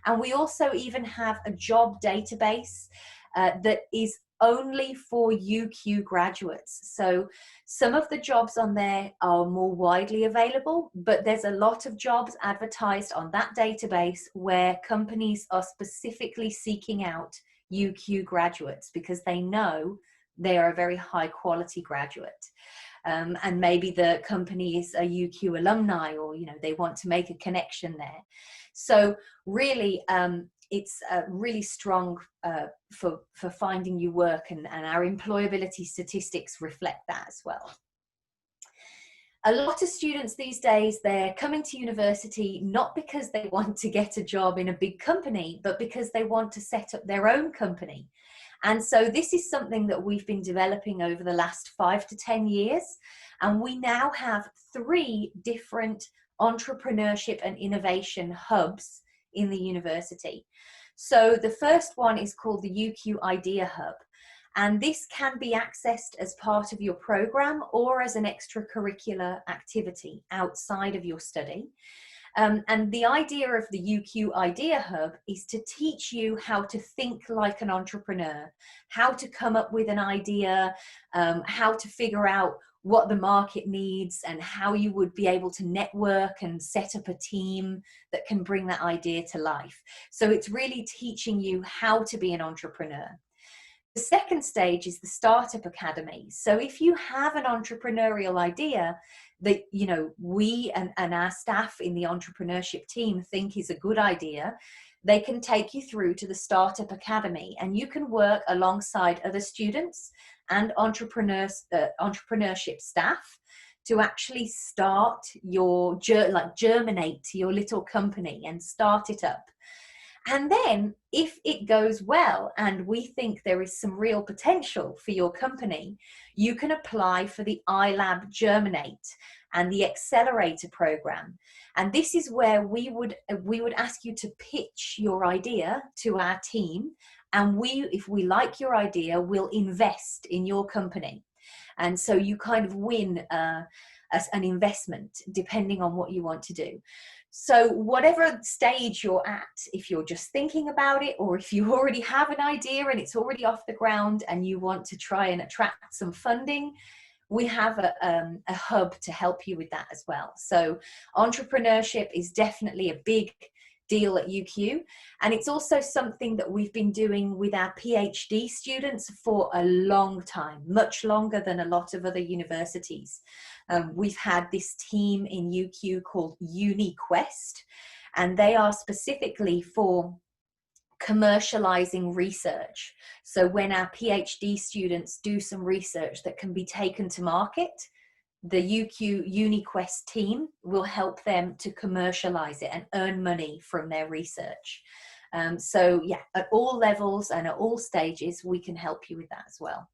And we also even have a job database that is only for UQ graduates. So some of the jobs on there are more widely available, but there's a lot of jobs advertised on that database where companies are specifically seeking out UQ graduates because they know they are a very high quality graduate. And maybe the company is a UQ alumni, or they want to make a connection there. So really, it's really strong for finding you work, and our employability statistics reflect that as well. A lot of students these days, they're coming to university not because they want to get a job in a big company, but because they want to set up their own company. And so this is something that we've been developing over the last 5 to 10 years. And we now have 3 different entrepreneurship and innovation hubs in the university. So the first one is called the UQ Idea Hub. And this can be accessed as part of your program or as an extracurricular activity outside of your study. And the idea of the UQ Idea Hub is to teach you how to think like an entrepreneur, how to come up with an idea, how to figure out what the market needs, and how you would be able to network and set up a team that can bring that idea to life. So it's really teaching you how to be an entrepreneur. The second stage is the Startup Academy. So if you have an entrepreneurial idea that we and our staff in the entrepreneurship team think is a good idea, they can take you through to the Startup Academy, and you can work alongside other students and entrepreneurship staff to actually start your, germinate your little company and start it up. And then if it goes well and we think there is some real potential for your company, you can apply for the iLab Germinate and the Accelerator program. And this is where we would ask you to pitch your idea to our team. And if we like your idea, we'll invest in your company. And so you kind of win an investment depending on what you want to do. So whatever stage you're at, if you're just thinking about it, or if you already have an idea and it's already off the ground and you want to try and attract some funding, we have a hub to help you with that as well. So entrepreneurship is definitely a big deal at UQ, and it's also something that we've been doing with our PhD students for a long time, much longer than a lot of other universities. We've had this team in UQ called UniQuest, and they are specifically for commercializing research. So when our PhD students do some research that can be taken to market, the UQ UniQuest team will help them to commercialize it and earn money from their research. So yeah, at all levels and at all stages, we can help you with that as well.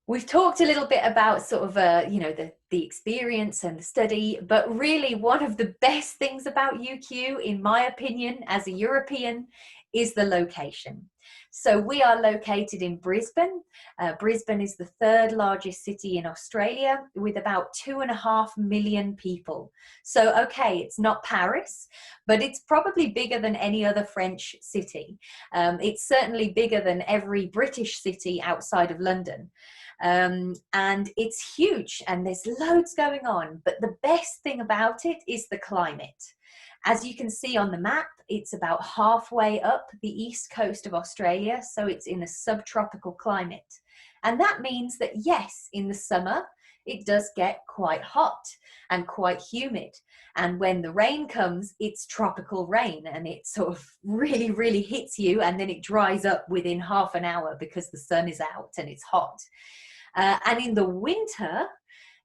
We've talked a little bit about sort of, the experience and the study, but really one of the best things about UQ, in my opinion, as a European, is the location. So we are located in Brisbane. Brisbane is the 3rd largest city in Australia with about 2.5 million people. So, okay, it's not Paris, but it's probably bigger than any other French city. It's certainly bigger than every British city outside of London. And it's huge and there's loads going on. But the best thing about it is the climate. As you can see on the map, it's about halfway up the east coast of Australia, so it's in a subtropical climate. And that means that, yes, in the summer, it does get quite hot and quite humid. And when the rain comes, it's tropical rain and it sort of really, really hits you, and then it dries up within half an hour because the sun is out and it's hot. And in the winter,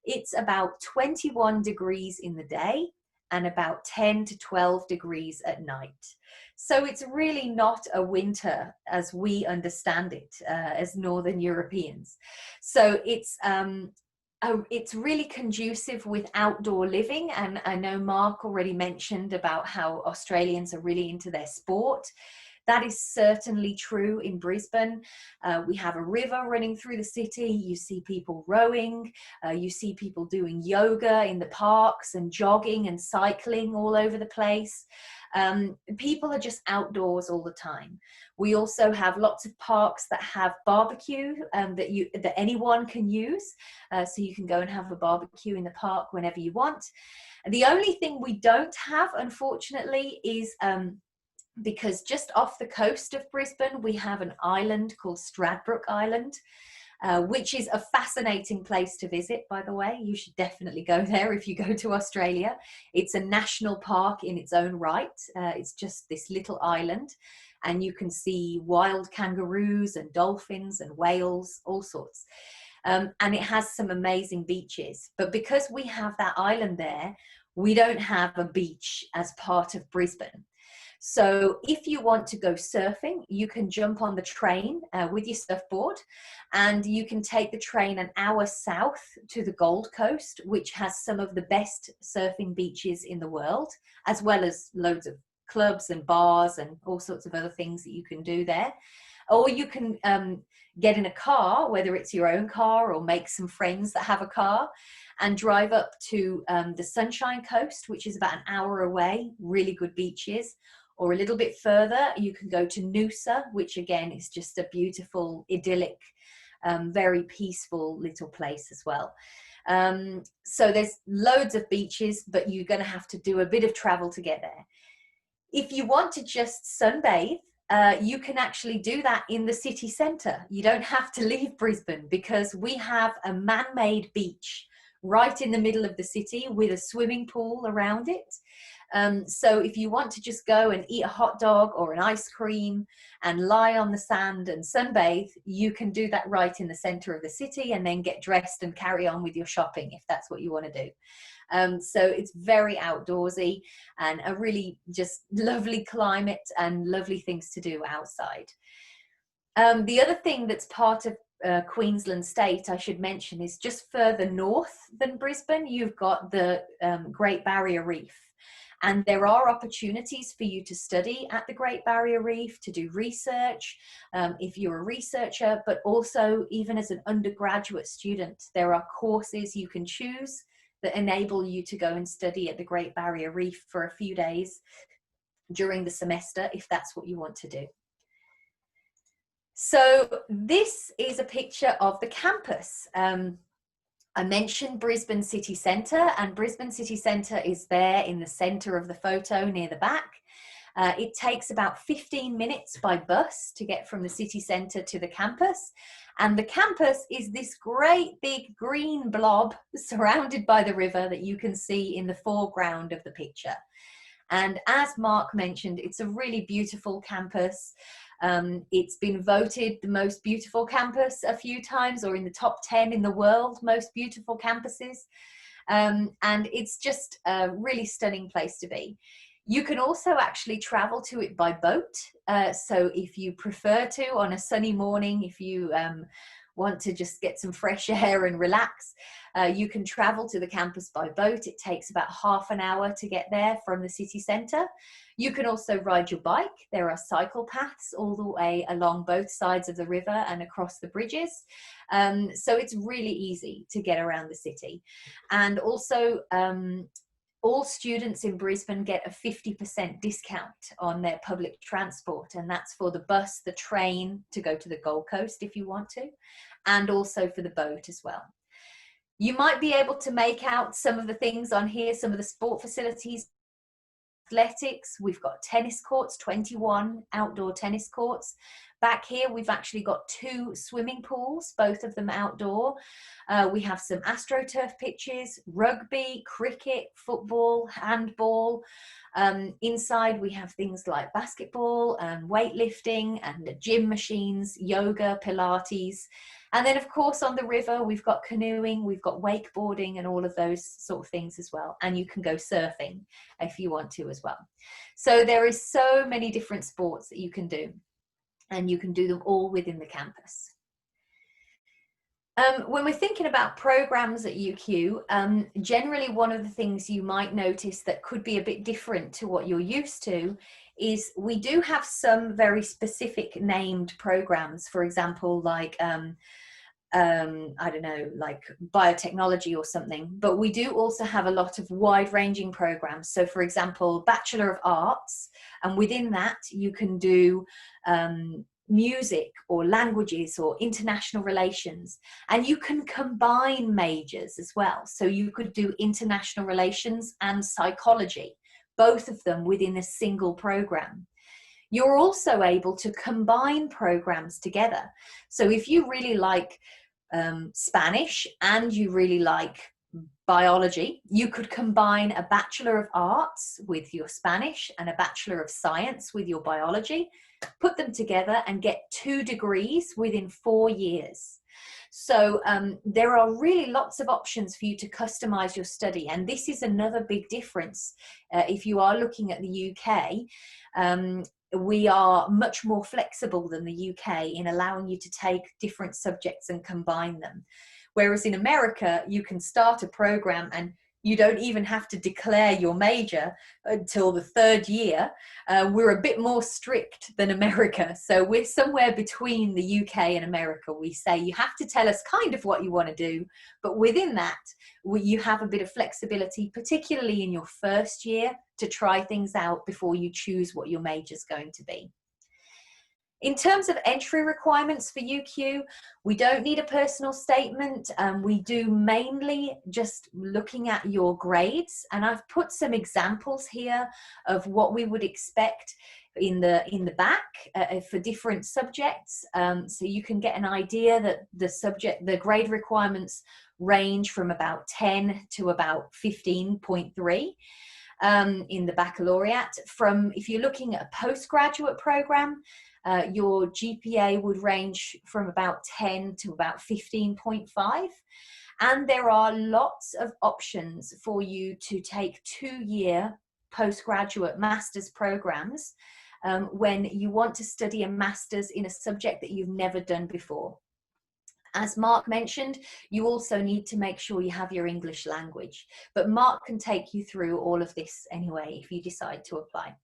it's about 21 degrees in the day and about 10 to 12 degrees at night. So it's really not a winter as we understand it as Northern Europeans. So it's really conducive with outdoor living. And I know Mark already mentioned about how Australians are really into their sport. That is certainly true in Brisbane. We have a river running through the city. You see people rowing. You see people doing yoga in the parks and jogging and cycling all over the place. People are just outdoors all the time. We also have lots of parks that have barbecue that anyone can use. So you can go and have a barbecue in the park whenever you want. And the only thing we don't have, unfortunately, is because just off the coast of Brisbane, we have an island called Stradbroke Island, which is a fascinating place to visit, by the way. You should definitely go there if you go to Australia. It's a national park in its own right. It's just this little island, and you can see wild kangaroos and dolphins and whales, all sorts. And it has some amazing beaches. But because we have that island there, we don't have a beach as part of Brisbane. So if you want to go surfing, you can jump on the train with your surfboard, and you can take the train an hour south to the Gold Coast, which has some of the best surfing beaches in the world, as well as loads of clubs and bars and all sorts of other things that you can do there. Or you can get in a car, whether it's your own car or make some friends that have a car, and drive up to the Sunshine Coast, which is about an hour away, really good beaches. Or a little bit further, you can go to Noosa, which again is just a beautiful, idyllic, very peaceful little place as well. So there's loads of beaches, but you're going to have to do a bit of travel to get there. If you want to just sunbathe, you can actually do that in the city centre. You don't have to leave Brisbane because we have a man-made beach right in the middle of the city with a swimming pool around it. So if you want to just go and eat a hot dog or an ice cream and lie on the sand and sunbathe, you can do that right in the center of the city and then get dressed and carry on with your shopping if that's what you want to do. So it's very outdoorsy and a really just lovely climate and lovely things to do outside. The other thing that's part of Queensland state, I should mention, is just further north than Brisbane, you've got the Great Barrier Reef. And there are opportunities for you to study at the Great Barrier Reef, to do research, if you're a researcher, but also even as an undergraduate student, there are courses you can choose that enable you to go and study at the Great Barrier Reef for a few days during the semester, if that's what you want to do. So this is a picture of the campus. I mentioned Brisbane City Centre, and Brisbane City Centre is there in the centre of the photo near the back. It takes about 15 minutes by bus to get from the city centre to the campus. And the campus is this great big green blob surrounded by the river that you can see in the foreground of the picture. And as Mark mentioned, it's a really beautiful campus. It's been voted the most beautiful campus a few times, or in the top 10 in the world, most beautiful campuses. And it's just a really stunning place to be. You can also actually travel to it by boat. So if you prefer to, on a sunny morning, if you want to just get some fresh air and relax, you can travel to the campus by boat. It takes about half an hour to get there from the city centre. You can also ride your bike. There are cycle paths all the way along both sides of the river and across the bridges. So it's really easy to get around the city. And also, all students in Brisbane get a 50% discount on their public transport, and that's for the bus, the train to go to the Gold Coast if you want to, and also for the boat as well. You might be able to make out some of the things on here, some of the sport facilities. Athletics, we've got tennis courts, 21 outdoor tennis courts. Back here, we've actually got 2 swimming pools, both of them outdoor. We have some AstroTurf pitches, rugby, cricket, football, handball. Inside, we have things like basketball and weightlifting and gym machines, yoga, Pilates. And then, of course, on the river, we've got canoeing, we've got wakeboarding and all of those sort of things as well. And you can go surfing if you want to as well. So there is so many different sports that you can do, and you can do them all within the campus. When we're thinking about programs at UQ, generally one of the things you might notice that could be a bit different to what you're used to is we do have some very specific named programs, for example, like I don't know, like biotechnology or something, but we do also have a lot of wide-ranging programs. So for example, Bachelor of Arts, and within that you can do music or languages or international relations, and you can combine majors as well. So you could do international relations and psychology, both of them within a single program. You're also able to combine programs together. So if you really like Spanish and you really like biology, you could combine a Bachelor of Arts with your Spanish and a Bachelor of Science with your biology, put them together and get 2 degrees within 4 years. So there are really lots of options for you to customize your study. And this is another big difference. If you are looking at the UK, we are much more flexible than the UK in allowing you to take different subjects and combine them. Whereas in America, you can start a program and you don't even have to declare your major until the 3rd year. We're a bit more strict than America. So we're somewhere between the UK and America. We say you have to tell us kind of what you want to do, but within that, you have a bit of flexibility, particularly in your 1st year, to try things out before you choose what your major is going to be. In terms of entry requirements for UQ, we don't need a personal statement. We do mainly just looking at your grades, and I've put some examples here of what we would expect in the back for different subjects, so you can get an idea that the grade requirements range from about 10 to about 15.3. In the baccalaureate. If you're looking at a postgraduate program, your GPA would range from about 10 to about 15.5. And there are lots of options for you to take 2-year postgraduate master's programs when you want to study a master's in a subject that you've never done before. As Mark mentioned, you also need to make sure you have your English language, but Mark can take you through all of this anyway if you decide to apply.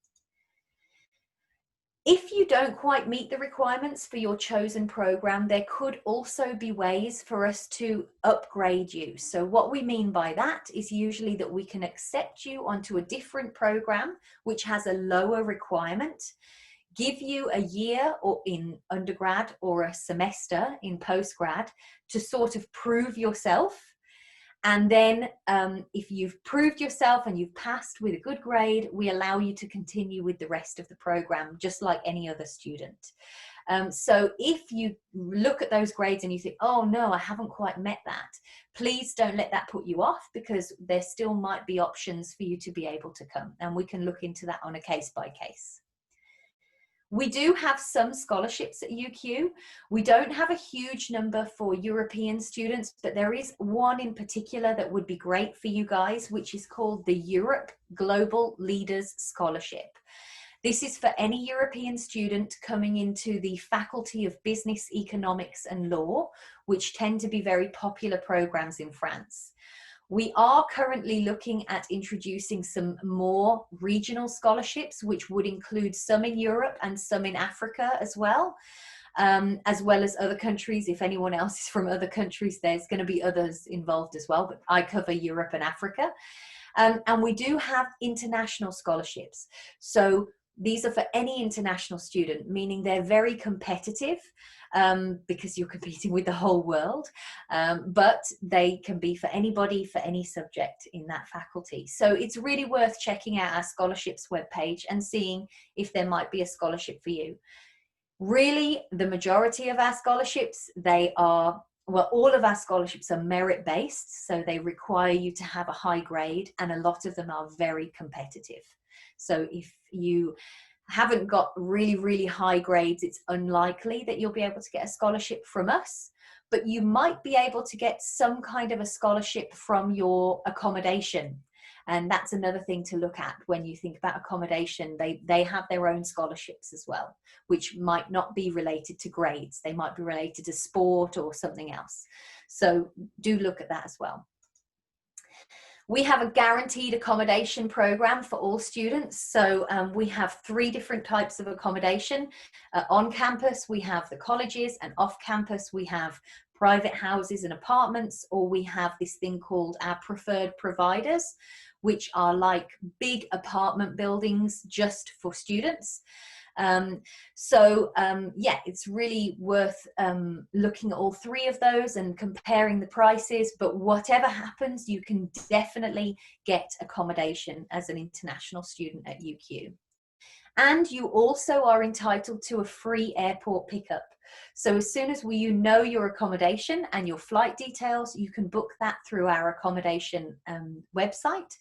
If you don't quite meet the requirements for your chosen program, there could also be ways for us to upgrade you. So what we mean by that is usually that we can accept you onto a different program which has a lower requirement, give you a year or in undergrad or a semester in postgrad to sort of prove yourself. And then if you've proved yourself and you've passed with a good grade, we allow you to continue with the rest of the program, just like any other student. So if you look at those grades and you think, oh no, I haven't quite met that, please don't let that put you off, because there still might be options for you to be able to come. And we can look into that on a case by case. We do have some scholarships at UQ. We don't have a huge number for European students, but there is one in particular that would be great for you guys, which is called the Europe Global Leaders Scholarship. This is for any European student coming into the Faculty of Business, Economics and Law, which tend to be very popular programs in France. We are currently looking at introducing some more regional scholarships, which would include some in Europe and some in Africa as well as other countries. If anyone else is from other countries, there's going to be others involved as well, but I cover Europe and Africa. And we do have international scholarships. So these are for any international student, meaning they're very competitive because you're competing with the whole world, but they can be for anybody, for any subject in that faculty. So it's really worth checking out our scholarships webpage and seeing if there might be a scholarship for you. Really, the majority of our scholarships, all of our scholarships are merit-based, so they require you to have a high grade, and a lot of them are very competitive. So if you haven't got really, really high grades, it's unlikely that you'll be able to get a scholarship from us, but you might be able to get some kind of a scholarship from your accommodation. And that's another thing to look at when you think about accommodation. They have their own scholarships as well, which might not be related to grades. They might be related to sport or something else. So do look at that as well. We have a guaranteed accommodation program for all students. So we have 3 different types of accommodation. On campus, we have the colleges, and off campus, we have private houses and apartments, or we have this thing called our preferred providers, which are like big apartment buildings just for students. Yeah, it's really worth looking at all 3 of those and comparing the prices, but whatever happens, you can definitely get accommodation as an international student at UQ. And you also are entitled to a free airport pickup. So as soon as you know your accommodation and your flight details, you can book that through our accommodation website,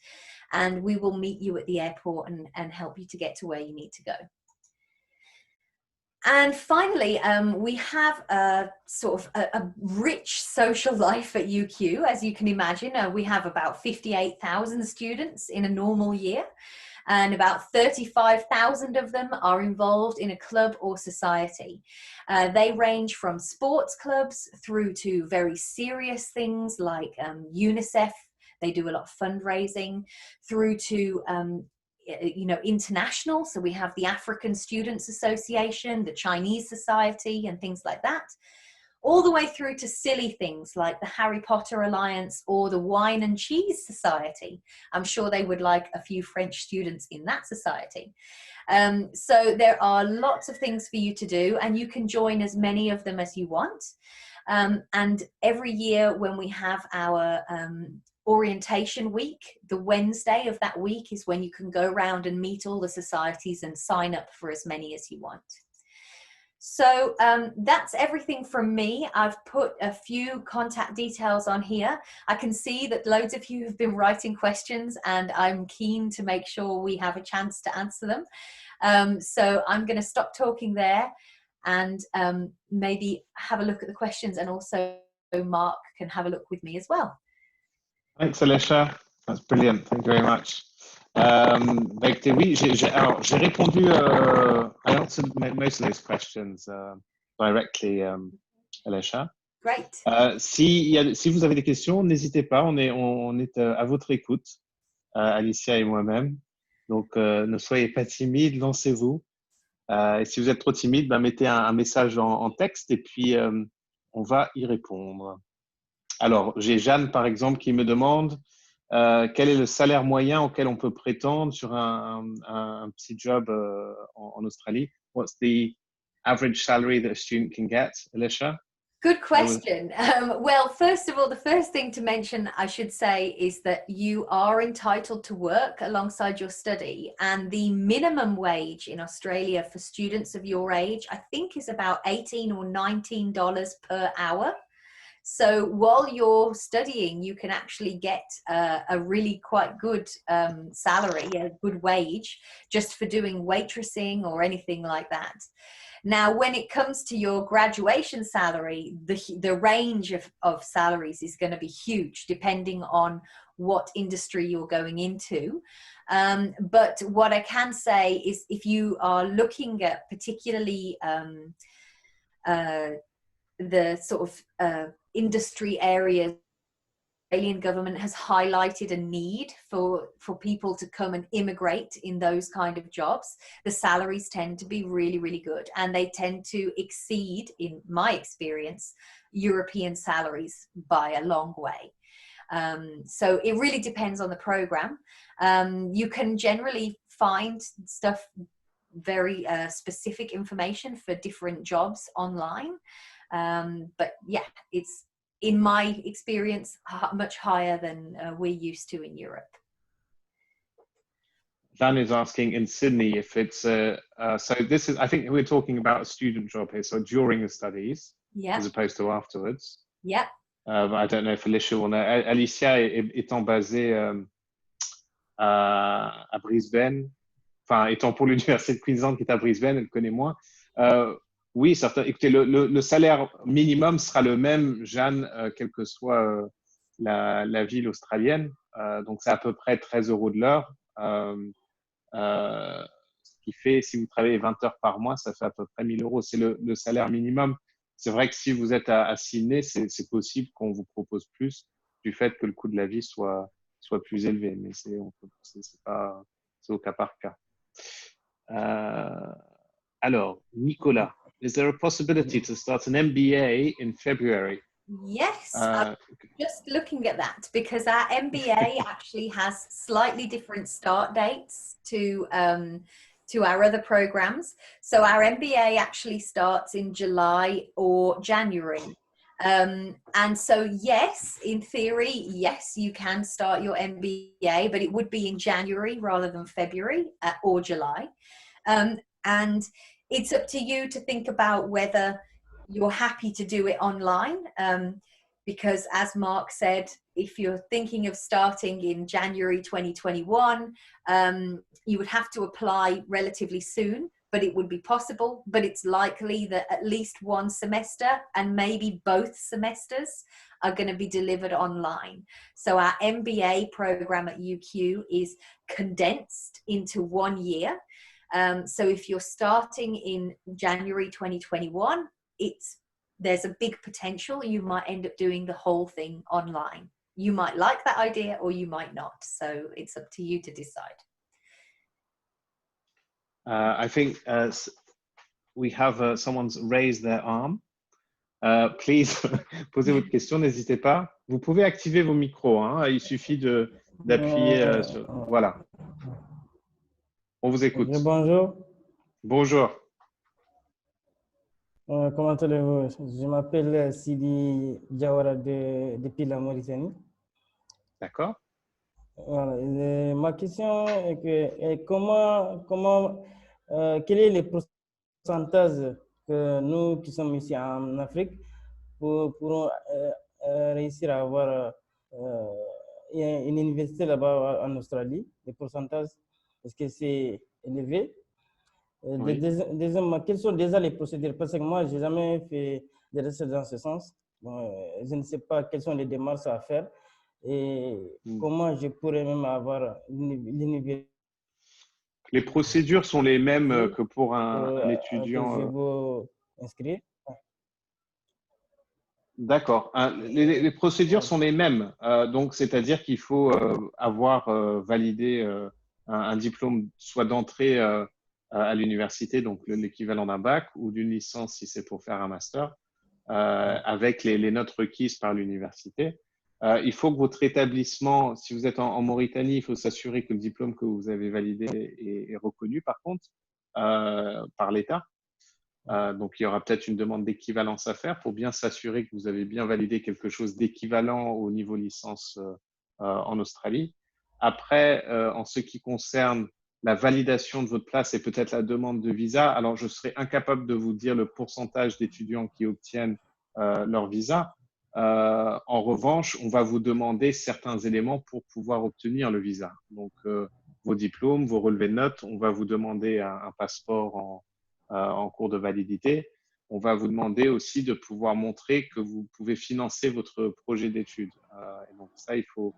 and we will meet you at the airport and help you to get to where you need to go. And finally, we have a sort of a rich social life at UQ. As you can imagine, we have about 58,000 students in a normal year, and about 35,000 of them are involved in a club or society. They range from sports clubs through to very serious things like UNICEF. They do a lot of fundraising, through to international. So we have the African Students Association, the Chinese Society, and things like that, all the way through to silly things like the Harry Potter Alliance or the Wine and Cheese Society. I'm sure they would like a few French students in that society. So there are lots of things for you to do, and you can join as many of them as you want. And every year when we have our orientation week, the Wednesday of that week is when you can go around and meet all the societies and sign up for as many as you want. So that's everything from me. I've put a few contact details on here. I can see that loads of you have been writing questions, and I'm keen to make sure we have a chance to answer them. So I'm going to stop talking there and maybe have a look at the questions, and also Mark can have a look with me as well. Thanks, Alicia. That's brilliant. Thank you very much. Écoutez, oui, j'ai répondu. I answered most of those questions directly, Alicia. Great. Si vous avez des questions, n'hésitez pas. On est à votre écoute, Alicia et moi-même. Donc, ne soyez pas timide, lancez-vous. Et si vous êtes trop timide, mettez un message en texte et puis on va y répondre. Alors, j'ai Jeanne, par exemple, qui me demande quel est le salaire moyen auquel on peut prétendre sur un petit job en Australie. What's the average salary that a student can get, Alicia? Good question. Well, first of all, the first thing to mention, I should say, is that you are entitled to work alongside your study, and the minimum wage in Australia for students of your age, I think, is about $18 or $19 per hour. So while you're studying, you can actually get a really quite good salary, a good wage, just for doing waitressing or anything like that. Now, when it comes to your graduation salary, the range of salaries is going to be huge, depending on what industry you're going into. But what I can say is if you are looking at particularly the sort of industry areas, the Australian government has highlighted a need for people to come and immigrate in those kind of jobs. The salaries tend to be really, really good, and they tend to exceed, in my experience, European salaries by a long way. So it really depends on the program. You can generally find stuff, very specific information for different jobs online. But yeah, it's, in my experience, much higher than we're used to in Europe. Dan is asking in Sydney if it's so this is, I think we're talking about a student job here, so during the studies, Yeah. as opposed to afterwards. Yeah. I don't know if Alicia will know. Alicia étant basée à Brisbane, enfin étant pour l'université de Queensland qui est à Brisbane, elle connaît moins. Oui, certain. Écoutez, le salaire minimum sera le même, Jeanne, quelle que soit la ville australienne. Donc, c'est à peu près 13 € de l'heure. Ce qui fait, si vous travaillez 20 heures par mois, ça fait à peu près 1 000 €. C'est le salaire minimum. C'est vrai que si vous êtes à Sydney, c'est possible qu'on vous propose plus du fait que le coût de la vie soit plus élevé. Mais c'est au cas par cas. Alors, Nicolas, is there a possibility to start an MBA in February? Yes, I'm just looking at that because our MBA actually has slightly different start dates to our other programs. So our MBA actually starts in July or January. And so, yes, in theory, yes, you can start your MBA, but it would be in January rather than February or July. And it's up to you to think about whether you're happy to do it online. Because as Mark said, if you're thinking of starting in January 2021, you would have to apply relatively soon, but it would be possible. But it's likely that at least one semester and maybe both semesters are going to be delivered online. So our MBA program at UQ is condensed into 1 year. So if you're starting in January 2021, there's a big potential you might end up doing the whole thing online. You might like that idea or you might not. So it's up to you to decide. I think we have someone's raised their arm. Please, posez votre question, n'hésitez pas. Vous pouvez activer vos micros, hein. Il suffit d'appuyer sur... Voilà. On vous écoute. Bonjour. Bonjour. Comment allez-vous? Je m'appelle Sidi Diawara depuis la Mauritanie. D'accord. Voilà. Ma question est que quel est le pourcentage que nous qui sommes ici en Afrique pourrons réussir à avoir une université là-bas en Australie? Le pourcentage, est-ce que c'est élevé? Oui. Deuxièmement, quelles sont déjà les procédures? Parce que moi, je n'ai jamais fait de recherche dans ce sens. Je ne sais pas quelles sont les démarches à faire et comment je pourrais même avoir l'université. Les procédures sont les mêmes que pour un étudiant. Que je veux inscrire. D'accord. Les procédures sont les mêmes. Donc, c'est-à-dire qu'il faut avoir validé un diplôme soit d'entrée à l'université, donc l'équivalent d'un bac, ou d'une licence si c'est pour faire un master, avec les notes requises par l'université. Il faut que votre établissement, si vous êtes en Mauritanie, il faut s'assurer que le diplôme que vous avez validé est reconnu par contre par l'État. Donc, il y aura peut-être une demande d'équivalence à faire pour bien s'assurer que vous avez bien validé quelque chose d'équivalent au niveau licence en Australie. Après, en ce qui concerne la validation de votre place et peut-être la demande de visa, alors je serais incapable de vous dire le pourcentage d'étudiants qui obtiennent leur visa. En revanche, on va vous demander certains éléments pour pouvoir obtenir le visa. Donc, vos diplômes, vos relevés de notes, on va vous demander un passeport en cours de validité. On va vous demander aussi de pouvoir montrer que vous pouvez financer votre projet d'études. Et donc ça, il faut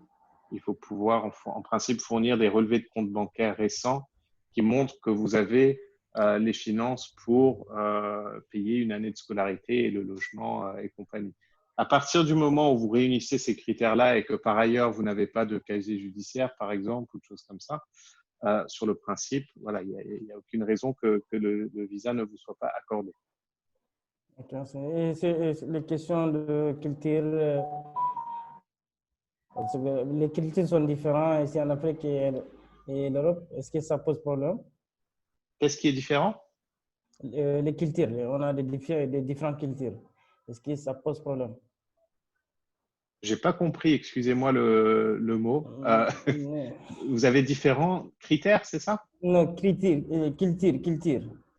il faut pouvoir en principe fournir des relevés de compte bancaire récents qui montrent que vous avez les finances pour payer une année de scolarité et le logement et compagnie. À partir du moment où vous réunissez ces critères-là et que par ailleurs vous n'avez pas de casier judiciaire, par exemple, ou de choses comme ça, sur le principe, voilà, il n'y a aucune raison que le visa ne vous soit pas accordé. Et les questions de culture, parce que les cultures sont différentes ici en Afrique et l'Europe. Est-ce que ça pose problème? Qu'est-ce qui est différent? Les cultures, on a des différentes cultures. Est-ce que ça pose problème? J'ai pas compris, excusez-moi le mot. Vous avez différents critères, c'est ça? Non, culture.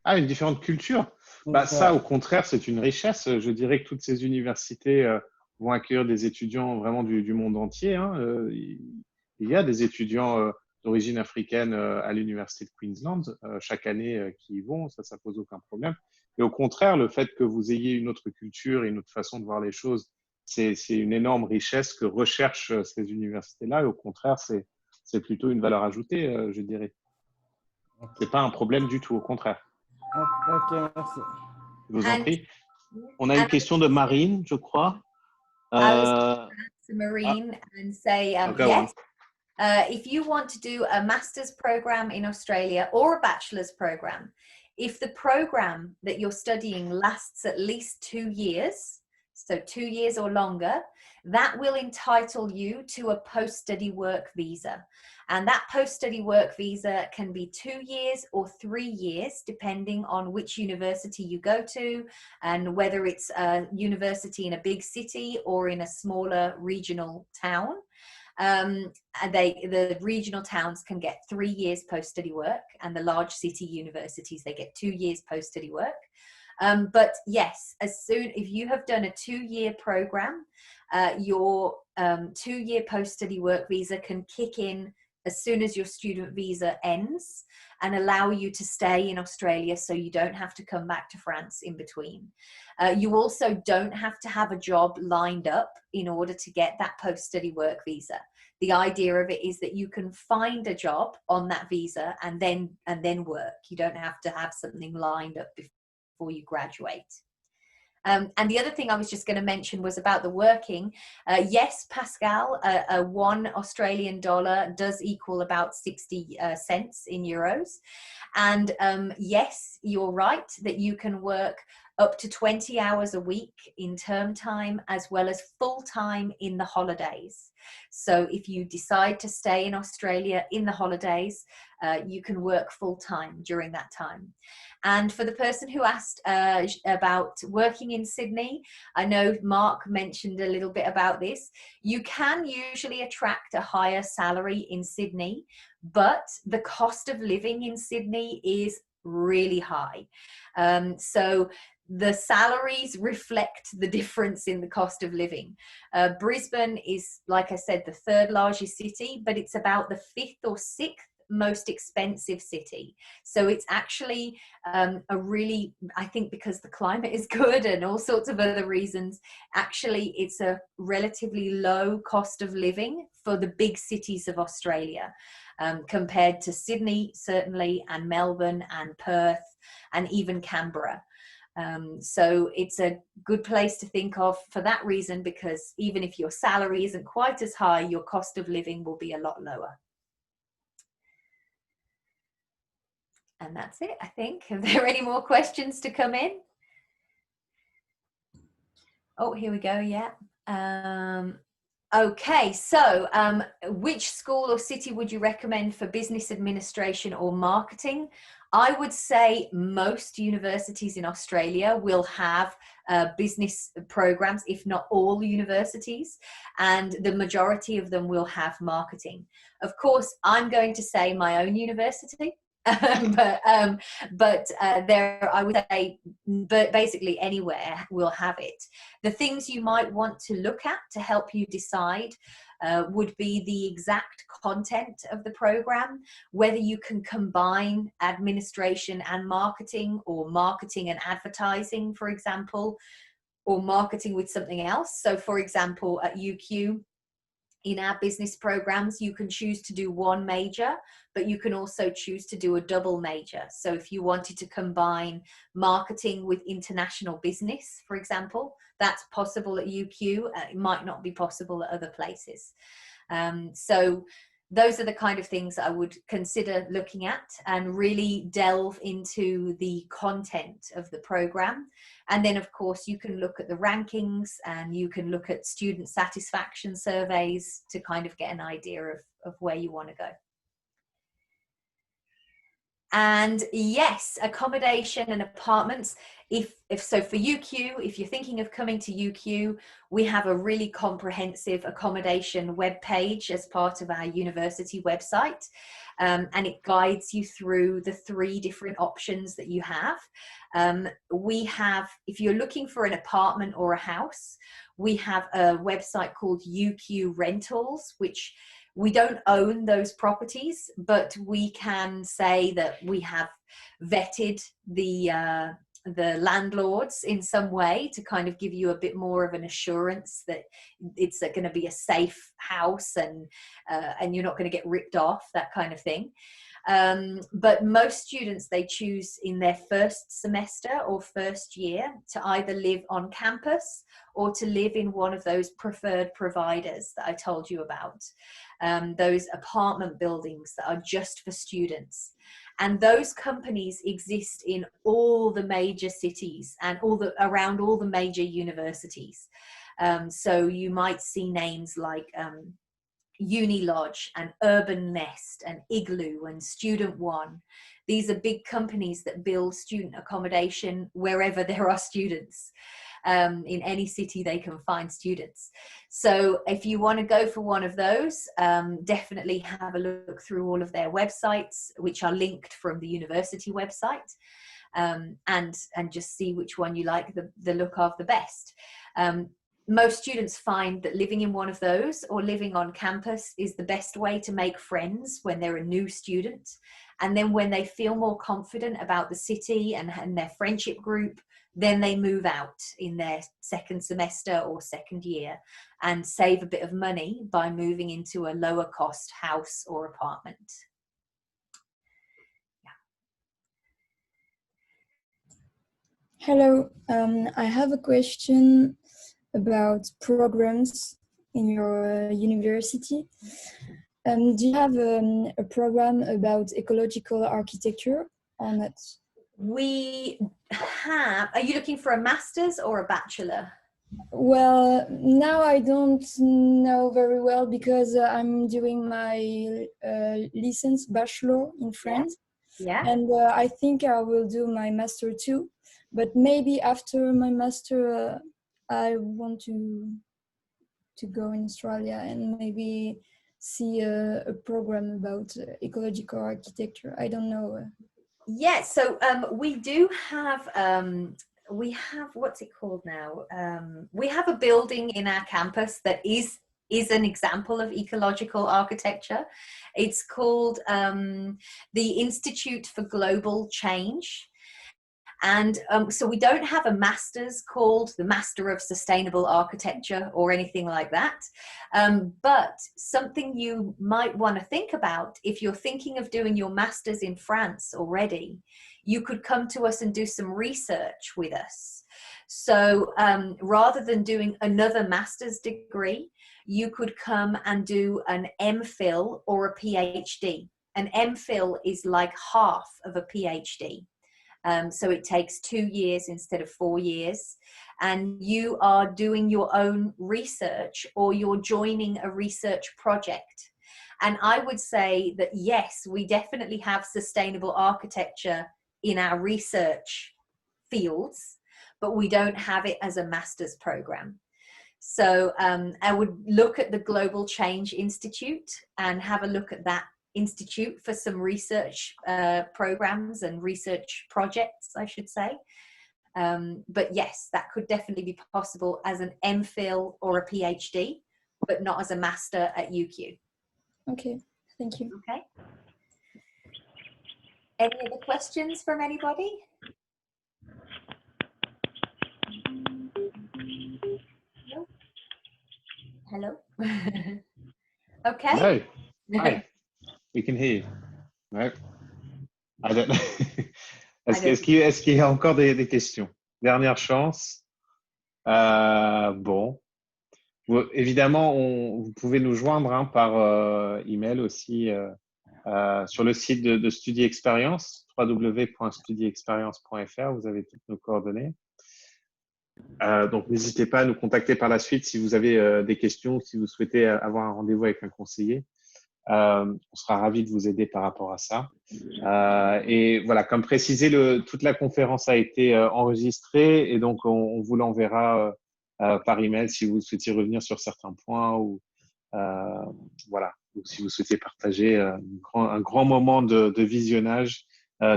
Ah, une différente culture. Bah, ça, Ouais. au contraire, c'est une richesse. Je dirais que toutes ces universités vont accueillir des étudiants vraiment du monde entier, hein. Il y a des étudiants d'origine africaine à l'université de Queensland chaque année qui y vont, ça pose aucun problème. Et au contraire, le fait que vous ayez une autre culture et une autre façon de voir les choses, c'est une énorme richesse que recherchent ces universités-là. Et au contraire, c'est plutôt une valeur ajoutée, je dirais. C'est pas un problème du tout, au contraire. Ok, merci. Je vous en And, prie. On a une question de Marine, je crois. I was to Marine and say, go on. yes, if you want to do a master's program in Australia or a bachelor's program, if the program that you're studying lasts at least 2 years, so 2 years or longer, that will entitle you to a post-study work visa. And that post-study work visa can be 2 years or 3 years, depending on which university you go to and whether it's a university in a big city or in a smaller regional town. And the regional towns can get 3 years post-study work, and the large city universities, they get 2 years post-study work. But yes, if you have done a 2-year program, your 2-year post-study work visa can kick in as soon as your student visa ends and allow you to stay in Australia so you don't have to come back to France in between. You also don't have to have a job lined up in order to get that post-study work visa. The idea of it is that you can find a job on that visa and then work. You don't have to have something lined up before you graduate. And the other thing I was just going to mention was about the working. Yes, Pascal, $1 Australian does equal about 60 cents in euros. And yes, you're right that you can work up to 20 hours a week in term time as well as full time in the holidays. So if you decide to stay in Australia in the holidays, you can work full time during that time. And for the person who asked about working in Sydney, I know Mark mentioned a little bit about this. You can usually attract a higher salary in Sydney, but the cost of living in Sydney is really high. So the salaries reflect the difference in the cost of living. Brisbane is, like I said, the 3rd largest city, but it's about the 5th or 6th most expensive city. So it's actually a really, I think because the climate is good and all sorts of other reasons, actually it's a relatively low cost of living for the big cities of Australia, compared to Sydney, certainly, and Melbourne and Perth and even Canberra. So it's a good place to think of for that reason, because even if your salary isn't quite as high, your cost of living will be a lot lower. And that's it, I think. Are there any more questions to come in? Oh, here we go, yeah. Okay, so which school or city would you recommend for business administration or marketing? I would say most universities in Australia will have business programs, if not all universities, and the majority of them will have marketing. Of course, I'm going to say my own university. but there, I would say, but basically anywhere will have it. The things you might want to look at to help you decide would be the exact content of the program, whether you can combine administration and marketing, or marketing and advertising, for example, or marketing with something else. So for example, at UQ, In our business programs, you can choose to do one major, but you can also choose to do a double major. So if you wanted to combine marketing with international business, for example, that's possible at UQ. It might not be possible at other places. So those are the kind of things I would consider looking at, and really delve into the content of the program. And then, of course, you can look at the rankings, and you can look at student satisfaction surveys to kind of get an idea of where you want to go. And yes, accommodation and apartments. If so, for UQ, if you're thinking of coming to UQ, we have a really comprehensive accommodation webpage as part of our university website. And it guides you through the 3 different options that you have. We have, if you're looking for an apartment or a house, we have a website called UQ Rentals, which we don't own those properties, but we can say that we have vetted the landlords in some way to kind of give you a bit more of an assurance that it's going to be a safe house, and you're not going to get ripped off, that kind of thing. But most students, they choose in their first semester or first year to either live on campus or to live in one of those preferred providers that I told you about, those apartment buildings that are just for students. And those companies exist in all the major cities and around all the major universities. So you might see names like Unilodge and Urban Nest and Igloo and Student One. These are big companies that build student accommodation wherever there are students. In any city they can find students. So if you want to go for one of those, definitely have a look through all of their websites, which are linked from the university website, and just see which one you like the look of the best. Most students find that living in one of those or living on campus is the best way to make friends when they're a new student. And then when they feel more confident about the city and their friendship group, then they move out in their second semester or second year and save a bit of money by moving into a lower cost house or apartment. Yeah. Hello, I have a question about programs in your university. Do you have a program about ecological architecture or not? We have. Are you looking for a master's or a bachelor? Well, now I don't know very well because I'm doing my license bachelor in France. Yeah. And I think I will do my master too. But maybe after my master, I want to go in Australia and maybe see a program about ecological architecture. I don't know. Yeah, so we do have, what's it called now? We have a building in our campus that is an example of ecological architecture. It's called the Institute for Global Change. And so we don't have a master's called the Master of Sustainable Architecture or anything like that. But something you might want to think about, if you're thinking of doing your master's in France already, you could come to us and do some research with us. So rather than doing another master's degree, you could come and do an MPhil or a PhD. An MPhil is like half of a PhD. So it takes 2 years instead of 4 years, and you are doing your own research or you're joining a research project. And I would say that yes, we definitely have sustainable architecture in our research fields, but we don't have it as a master's program. So I would look at the Global Change Institute and have a look at that institute for some research programs and research projects, I should say. But yes, that could definitely be possible as an MPhil or a PhD, but not as a master at UQ. Okay, thank you. Okay. Any other questions from anybody? No? Hello? Okay. No. Hi. We can hear you. No. I don't know. Est-ce qu'il y a encore des questions? Dernière chance. Bon. Évidemment, vous pouvez nous joindre hein, par email aussi sur le site de Study Experience, www.studyexperience.fr. Vous avez toutes nos coordonnées. Donc, n'hésitez pas à nous contacter par la suite si vous avez des questions, si vous souhaitez avoir un rendez-vous avec un conseiller. On sera ravis de vous aider par rapport à ça. Et voilà, comme précisé, toute la conférence a été enregistrée et donc on vous l'enverra par email si vous souhaitez revenir sur certains points ou voilà, ou si vous souhaitez partager un grand moment de visionnage.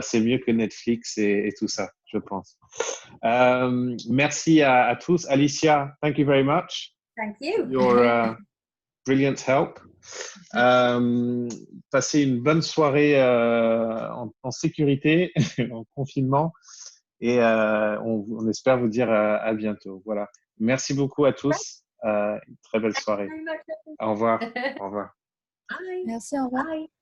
C'est mieux que Netflix et tout ça, je pense. Merci à tous. Alicia, thank you very much. Thank you. Your brilliant help. Passez une bonne soirée en sécurité, en confinement, et on espère vous dire à bientôt. Voilà. Merci beaucoup à tous. Une très belle soirée. Au revoir. Au revoir. Bye. Merci, au revoir. Bye.